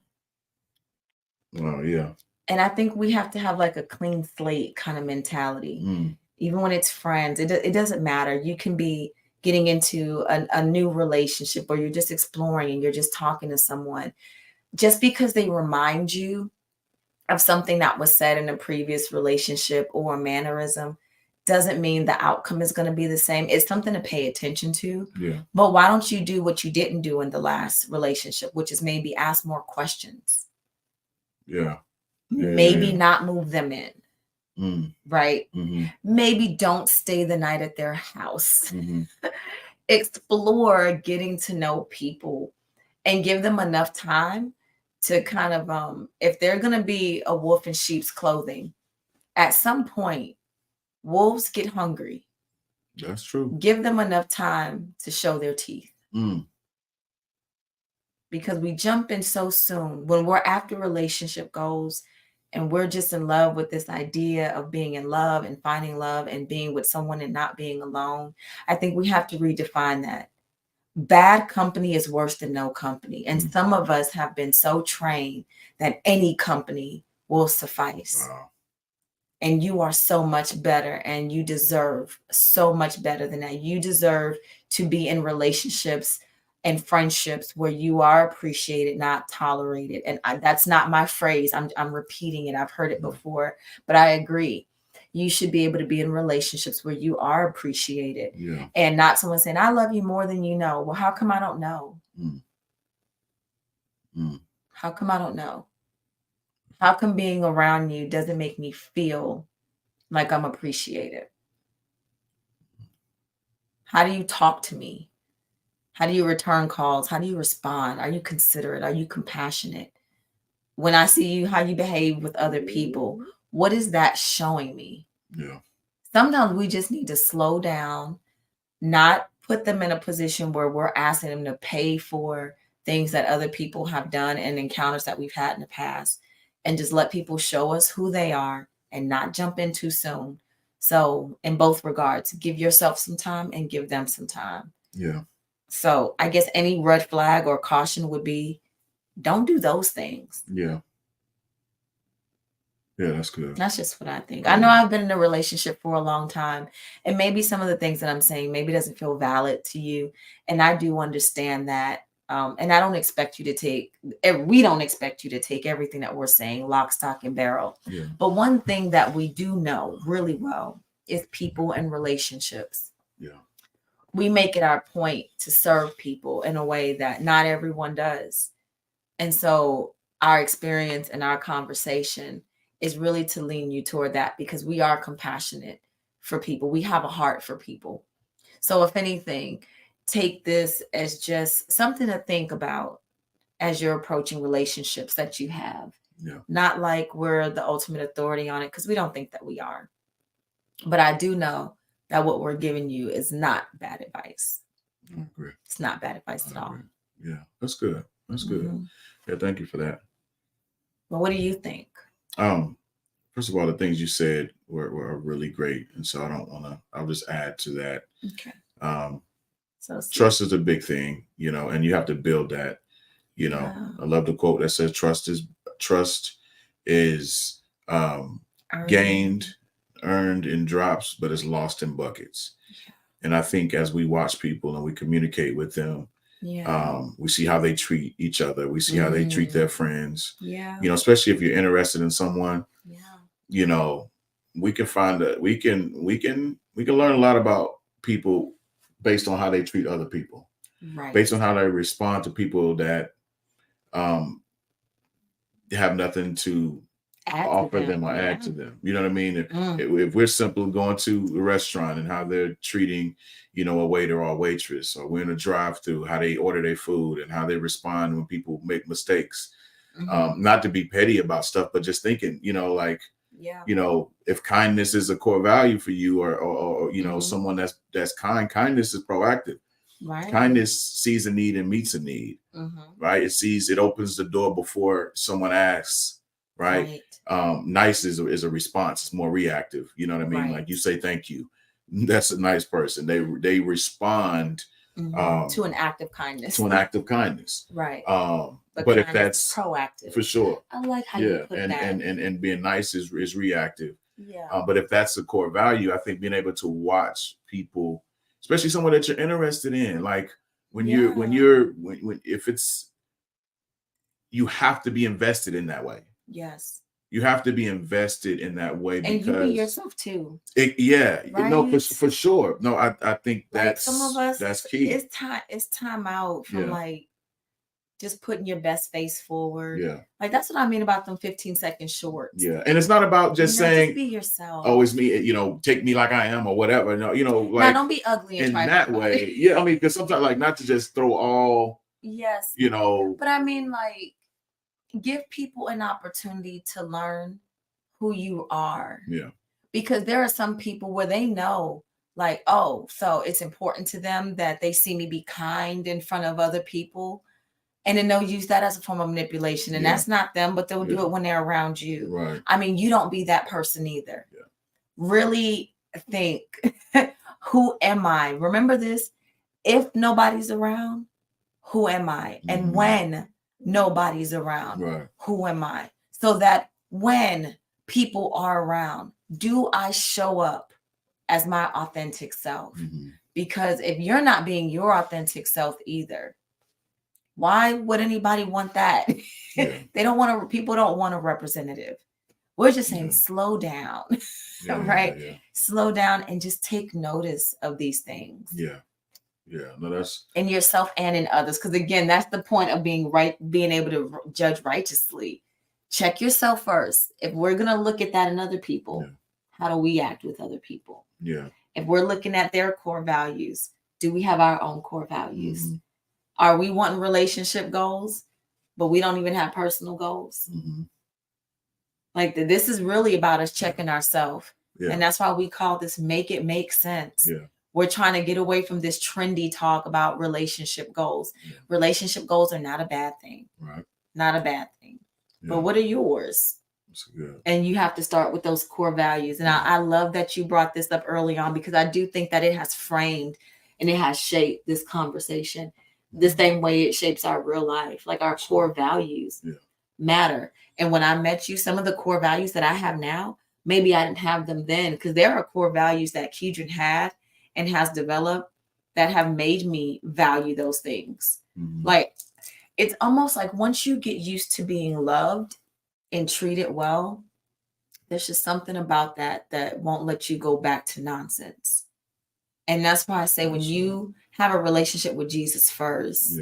Oh, yeah. And I think we have to have like a clean slate kind of mentality. Even when it's friends, it doesn't matter. You can be getting into a new relationship, or you're just exploring and you're just talking to someone. Just because they remind you of something that was said in a previous relationship or a mannerism doesn't mean the outcome is going to be the same. It's something to pay attention to. Yeah. But why don't you do what you didn't do in the last relationship, which is maybe ask more questions? Yeah. Maybe not move them in. Right? Maybe don't stay the night at their house. Explore getting to know people and give them enough time to kind of, if they're going to be a wolf in sheep's clothing, at some point, wolves get hungry. That's true. Give them enough time to show their teeth. Because we jump in so soon when we're after relationship goals and we're just in love with this idea of being in love and finding love and being with someone and not being alone. I think we have to redefine that. Bad company is worse than no company. And some of us have been so trained that any company will suffice. Wow. And you are so much better, and you deserve so much better than that. You deserve to be in relationships and friendships where you are appreciated, not tolerated. And that's not my phrase. I'm repeating it. I've heard it before, but I agree. You should be able to be in relationships where you are appreciated. Yeah. And not someone saying, I love you more than you know. Well, how come I don't know? How come I don't know? How come being around you doesn't make me feel like I'm appreciated? How do you talk to me? How do you return calls? How do you respond? Are you considerate? Are you compassionate? When I see you, how you behave with other people, what is that showing me? Yeah. Sometimes we just need to slow down, not put them in a position where we're asking them to pay for things that other people have done and encounters that we've had in the past, and just let people show us who they are and not jump in too soon. So in both regards, give yourself some time and give them some time. Yeah. So I guess any red flag or caution would be, don't do those things. Yeah. Yeah, that's good. That's just what I think. I know I've been in a relationship for a long time, and maybe some of the things that I'm saying maybe doesn't feel valid to you. And I do understand that. And I don't expect you to we don't expect you to take everything that we're saying lock, stock, and barrel. Yeah. But one thing that we do know really well is people and relationships. Yeah. We make it our point to serve people in a way that not everyone does. And so our experience and our conversation is really to lean you toward that, because we are compassionate for people. We have a heart for people. So if anything, take this as just something to think about as you're approaching relationships that you have. Yeah. Not like we're the ultimate authority on it, because we don't think that we are. But I do know that what we're giving you is not bad advice. I agree. It's not bad advice at all. Yeah, that's good. That's good. Yeah, thank you for that. Well, what do you think? First of all, the things you said were really great, and so I'll just add to that. Okay. So trust is a big thing, and you have to build that. I love the quote that says trust is gained, earned in drops, but is lost in buckets. Yeah. And I think as we watch people and we communicate with them, we see how they treat each other. We see how they treat their friends. Yeah. Especially if you're interested in someone. Yeah. We can find that we can learn a lot about people based on how they treat other people. Right. Based on how they respond to people that have nothing to offer them or add to them. You know what I mean? If we're simply going to a restaurant and how they're treating, a waiter or a waitress, or we're in a drive-through, how they order their food and how they respond when people make mistakes. Not to be petty about stuff, but just thinking, if kindness is a core value for you, or someone that's kind, kindness is proactive. Right. Kindness sees a need and meets a need. Right. It opens the door before someone asks. Right. Nice is a response. It's more reactive. You know what I mean? Right. Like you say, thank you. That's a nice person. They respond to an act of kindness. Right. But if that's proactive, for sure. I like how you put that. And being nice is reactive. Yeah. But if that's a core value, I think being able to watch people, especially someone that you're interested in, like if it's, you have to be invested in that way. Yes. You have to be invested in that way, because and you be yourself too. Right? No, for sure. No, I think that's some of us, that's key. It's time out from just putting your best face forward. Yeah. Like that's what I mean about them 15-second shorts. Yeah. And it's not about just saying, just be yourself. Oh, it's me, take me like I am or whatever. No, like don't be ugly in that way. Yeah. I mean, because sometimes like not to just throw all But I mean, like, give people an opportunity to learn who you are. Yeah. Because there are some people where they know, like, oh, so it's important to them that they see me be kind in front of other people. And then they'll use that as a form of manipulation. And that's not them, but they'll do it when they're around you. Right. I mean, you don't be that person either. Yeah. Really think, who am I? Remember this, if nobody's around, who am I? And when nobody's around, who am I? So that when people are around, do I show up as my authentic self? Because if you're not being your authentic self either, why would anybody want that? Yeah. People don't want a representative. We're just saying slow down, right? Yeah. Slow down and just take notice of these things. Yeah. No, that's in yourself and in others. Because again, that's the point of being able to judge righteously. Check yourself first. If we're gonna look at that in other people, how do we act with other people? Yeah. If we're looking at their core values, do we have our own core values? Are we wanting relationship goals, but we don't even have personal goals? Like this is really about us checking ourselves. And that's why we call this Make It Make Sense. We're trying to get away from this trendy talk about relationship goals. Relationship goals are not a bad thing. Right. Not a bad thing. But what are yours? That's good. And you have to start with those core values. And I love that you brought this up early on, because I do think that it has framed and it has shaped this conversation the same way it shapes our real life. Like our core values matter. And when I met you, some of the core values that I have now, maybe I didn't have them then, because there are core values that Keedren had and has developed that have made me value those things. Like it's almost like once you get used to being loved and treated well, there's just something about that won't let you go back to nonsense. And that's why I say when you have a relationship with Jesus first,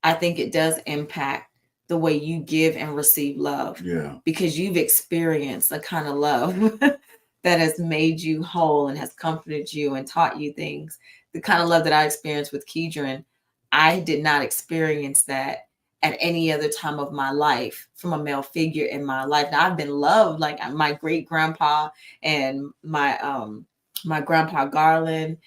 I think it does impact the way you give and receive love. Because you've experienced a kind of love that has made you whole and has comforted you and taught you things. The kind of love that I experienced with Keedren, I did not experience that at any other time of my life from a male figure in my life. Now I've been loved, like my great grandpa and my grandpa Garland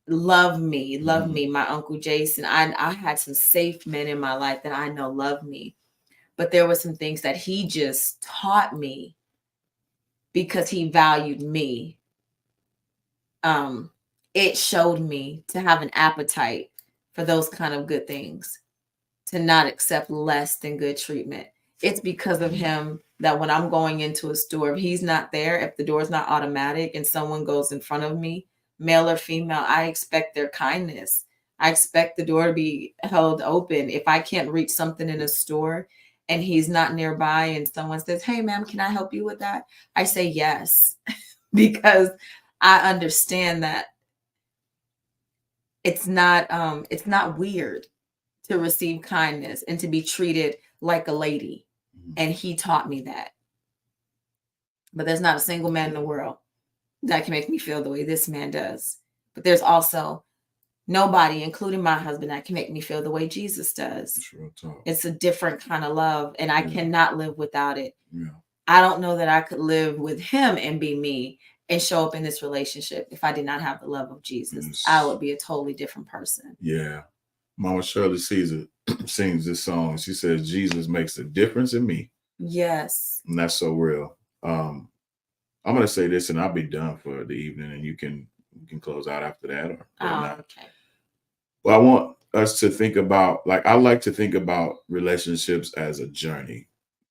loved me. My Uncle Jason. I had some safe men in my life that I know loved me. But there were some things that he just taught me because he valued me. It showed me to have an appetite for those kind of good things, to not accept less than good treatment. It's because of him that when I'm going into a store, if he's not there, if the door's not automatic and someone goes in front of me, male or female, I expect their kindness. I expect the door to be held open. If I can't reach something in a store and he's not nearby and someone says, "Hey, ma'am, can I help you with that?" I say yes, because I understand that it's not weird to receive kindness and to be treated like a lady. And he taught me that. But there's not a single man in the world that can make me feel the way this man does. But there's also nobody, including my husband, that can make me feel the way Jesus does. It's a different kind of love, and I cannot live without it. I don't know that I could live with him and be me and show up in this relationship if I did not have the love of Jesus. I would be a totally different person. Mama Shirley Caesar sings this song. She says, "Jesus makes a difference in me." Yes. And that's so real. I'm going to say this and I'll be done for the evening, and you can close out after that. Okay. Well, I want us to think about, like, I like to think about relationships as a journey,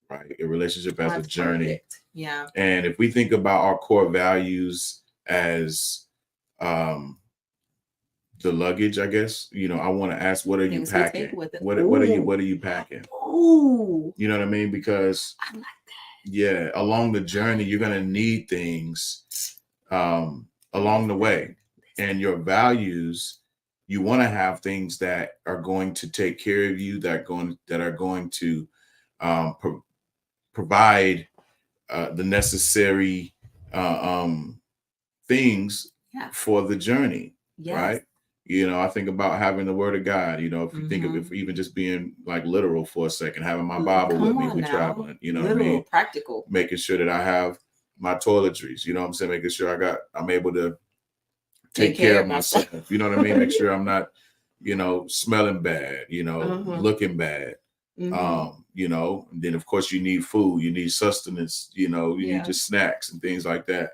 right? A relationship as a journey. Perfect. Yeah. And if we think about our core values as the luggage, I guess, I want to ask, what are you packing? What are you packing? Ooh. You know what I mean? Because I like that. Yeah, along the journey, you're going to need things along the way. And your values, you want to have things that are going to take care of you, that are going to provide the necessary things for the journey, right? I think about having the Word of God. If you think of it, even just being like literal for a second, having my Bible with me when traveling, literal, what I mean? Practical. Making sure that I have my toiletries, what I'm saying? Making sure I'm able to take care of myself. You know what I mean? Make sure I'm not, smelling bad, looking bad. And then of course you need food, you need sustenance, you need just snacks and things like that.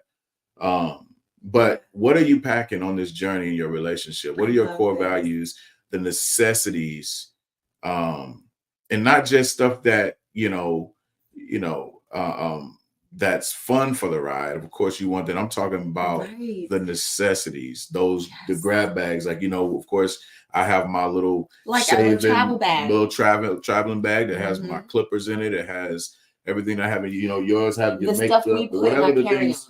But what are you packing on this journey in your relationship? What are your core values, the necessities, and not just stuff that, that's fun for the ride. Of course you want that. I'm talking about the necessities, the grab bags. Like, of course I have my little travel bag, traveling bag that has my clippers in it. It has everything I have, you know, yours have your the makeup, stuff we put whatever in the our things,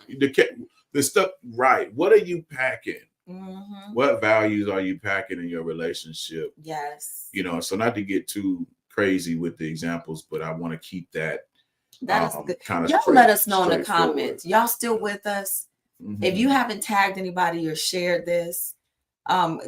the stuff, right? What are you packing? Mm-hmm. What values are you packing in your relationship? Yes. You know, so not to get too crazy with the examples, but I want to keep that. That is good. Kind of y'all let us know in the comments. Y'all still with us? Mm-hmm. If you haven't tagged anybody or shared this,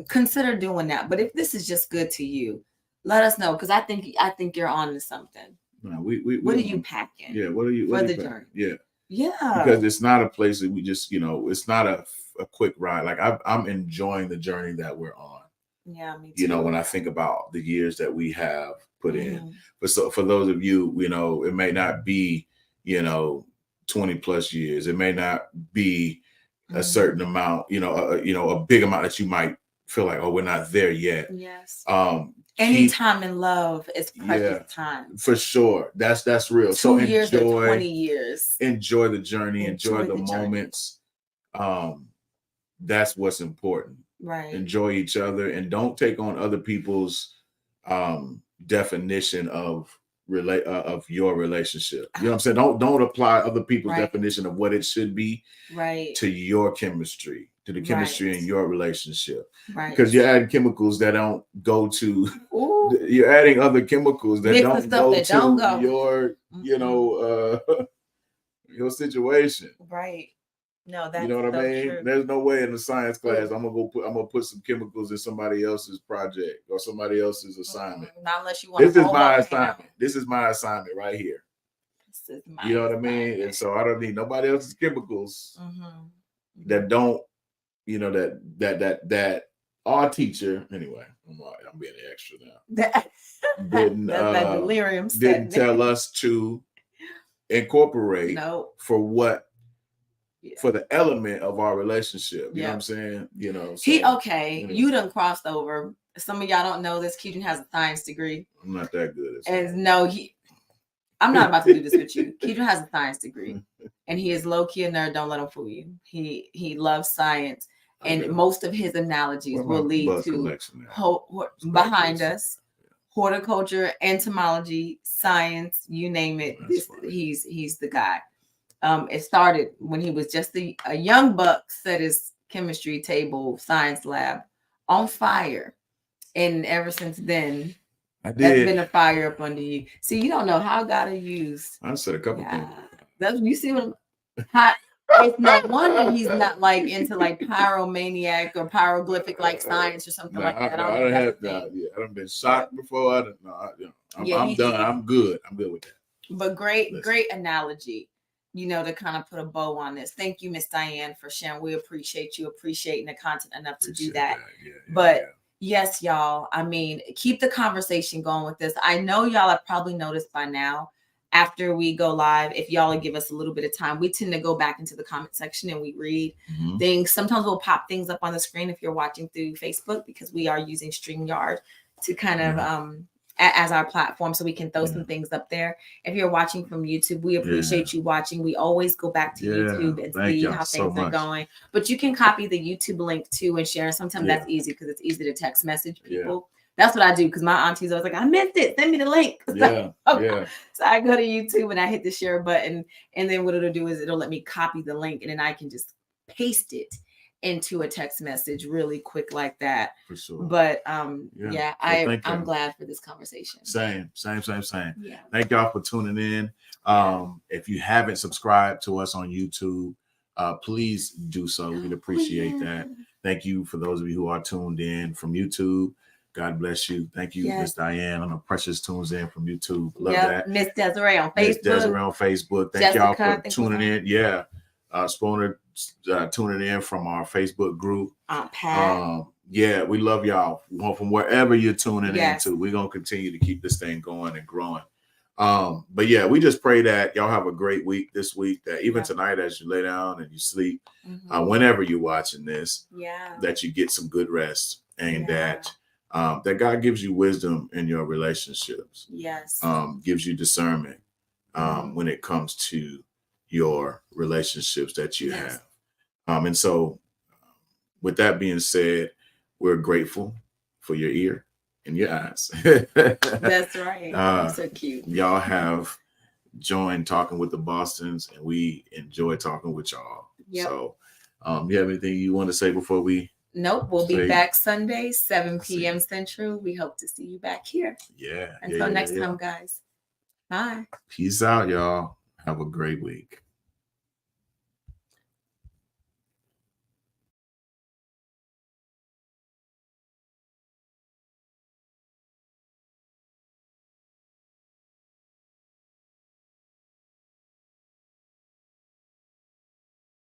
consider doing that. But if this is just good to you, let us know, because I think you're on to something. No, what are you packing? Yeah, what are you for the journey? Yeah, yeah. Because it's not a place that we just, you know, it's not a quick ride. Like I'm enjoying the journey that we're on. Yeah, me too. You know, when I think about the years that we have put in. But so for those of you, you know, it may not be, you know, 20 plus years. It may not be a certain amount, you know, a big amount that you might feel like, oh, we're not there yet. Yes. Any time in love is precious time. For sure. That's real. 2 years or 20 years. Enjoy the journey, enjoy the moments. That's what's important. Right. Enjoy each other and don't take on other people's definition of your relationship. You know what I'm saying? Don't apply other people's definition of what it should be to your chemistry, to the chemistry in your relationship. Right. Because you're adding chemicals that don't go to you're adding other chemicals that don't go to your, you know, your situation. Right. No, that's, you know what I mean? True. There's no way in the science class I'm gonna put some chemicals in somebody else's project or somebody else's assignment. Not unless you want. This is my assignment. This is my assignment right here. This is my you know what I mean? And so I don't need nobody else's chemicals that don't, you know, that our teacher anyway. I'm being extra now. That delirium didn't tell us to incorporate for what. For the element of our relationship. You know what I'm saying? You know, so, you done crossed over. Some of y'all don't know this. Keedren has a science degree. I'm not that good. I'm not about to do this with you. Keedren has a science degree. And he is low-key a nerd. Don't let him fool you. He loves science. And most of his analogies will lead to behind us. Horticulture, entomology, science, you name it. He's the guy. It started when he was just a young buck, set his chemistry table science lab on fire. And ever since then, that's been a fire up under you. See, you don't know how God will use. I said a couple things. You see what it's no wonder he's not like into like pyromaniac or pyroglyphic like science or something like that. I done been shocked before. I'm done. I'm good. I'm good with that. But great analogy. You know, to kind of put a bow on this. Thank you, Miss Diane, for sharing. We appreciate you appreciating the content enough to do that. Yes, y'all, I mean, keep the conversation going with this. I know y'all have probably noticed by now, after we go live, if y'all will give us a little bit of time, we tend to go back into the comment section and we read things. Sometimes we'll pop things up on the screen if you're watching through Facebook, because we are using StreamYard to kind of as our platform, so we can throw some things up there. If you're watching from YouTube, we appreciate you watching. We always go back to YouTube and see how things are going. But you can copy the YouTube link too and share. Sometimes that's easy because it's easy to text message people. That's what I do, because my auntie's always like, I missed it. Send me the link. So I go to YouTube and I hit the share button, and then what it'll do is it'll let me copy the link, and then I can just paste it into a text message really quick like that. For sure. But I'm glad for this conversation. Same. Yeah. Thank y'all for tuning in. If you haven't subscribed to us on YouTube, please do so. We'd appreciate that. Thank you for those of you who are tuned in from YouTube. God bless you. Thank you, Miss Diane. I know Precious tunes in from YouTube. Love that. Miss Desiree on Facebook. Thank y'all for tuning in. Yeah. Sponer tuning in from our Facebook group. Aunt Pat. We love y'all from wherever you're tuning into. We're gonna continue to keep this thing going and growing. But we just pray that y'all have a great week this week, that even tonight as you lay down and you sleep, whenever you're watching this, that you get some good rest, and that God gives you wisdom in your relationships. Yes. Gives you discernment when it comes to your relationships that you have. And so with that being said, we're grateful for your ear and your eyes. That's right. That's so cute. Y'all have enjoying talking with the Bostons, and we enjoy talking with y'all. Yep. So, you have anything you want to say before we? Nope. We'll be back Sunday, 7 p.m. Central. We hope to see you back here. Yeah. Until next time, guys. Bye. Peace out, y'all. Have a great week.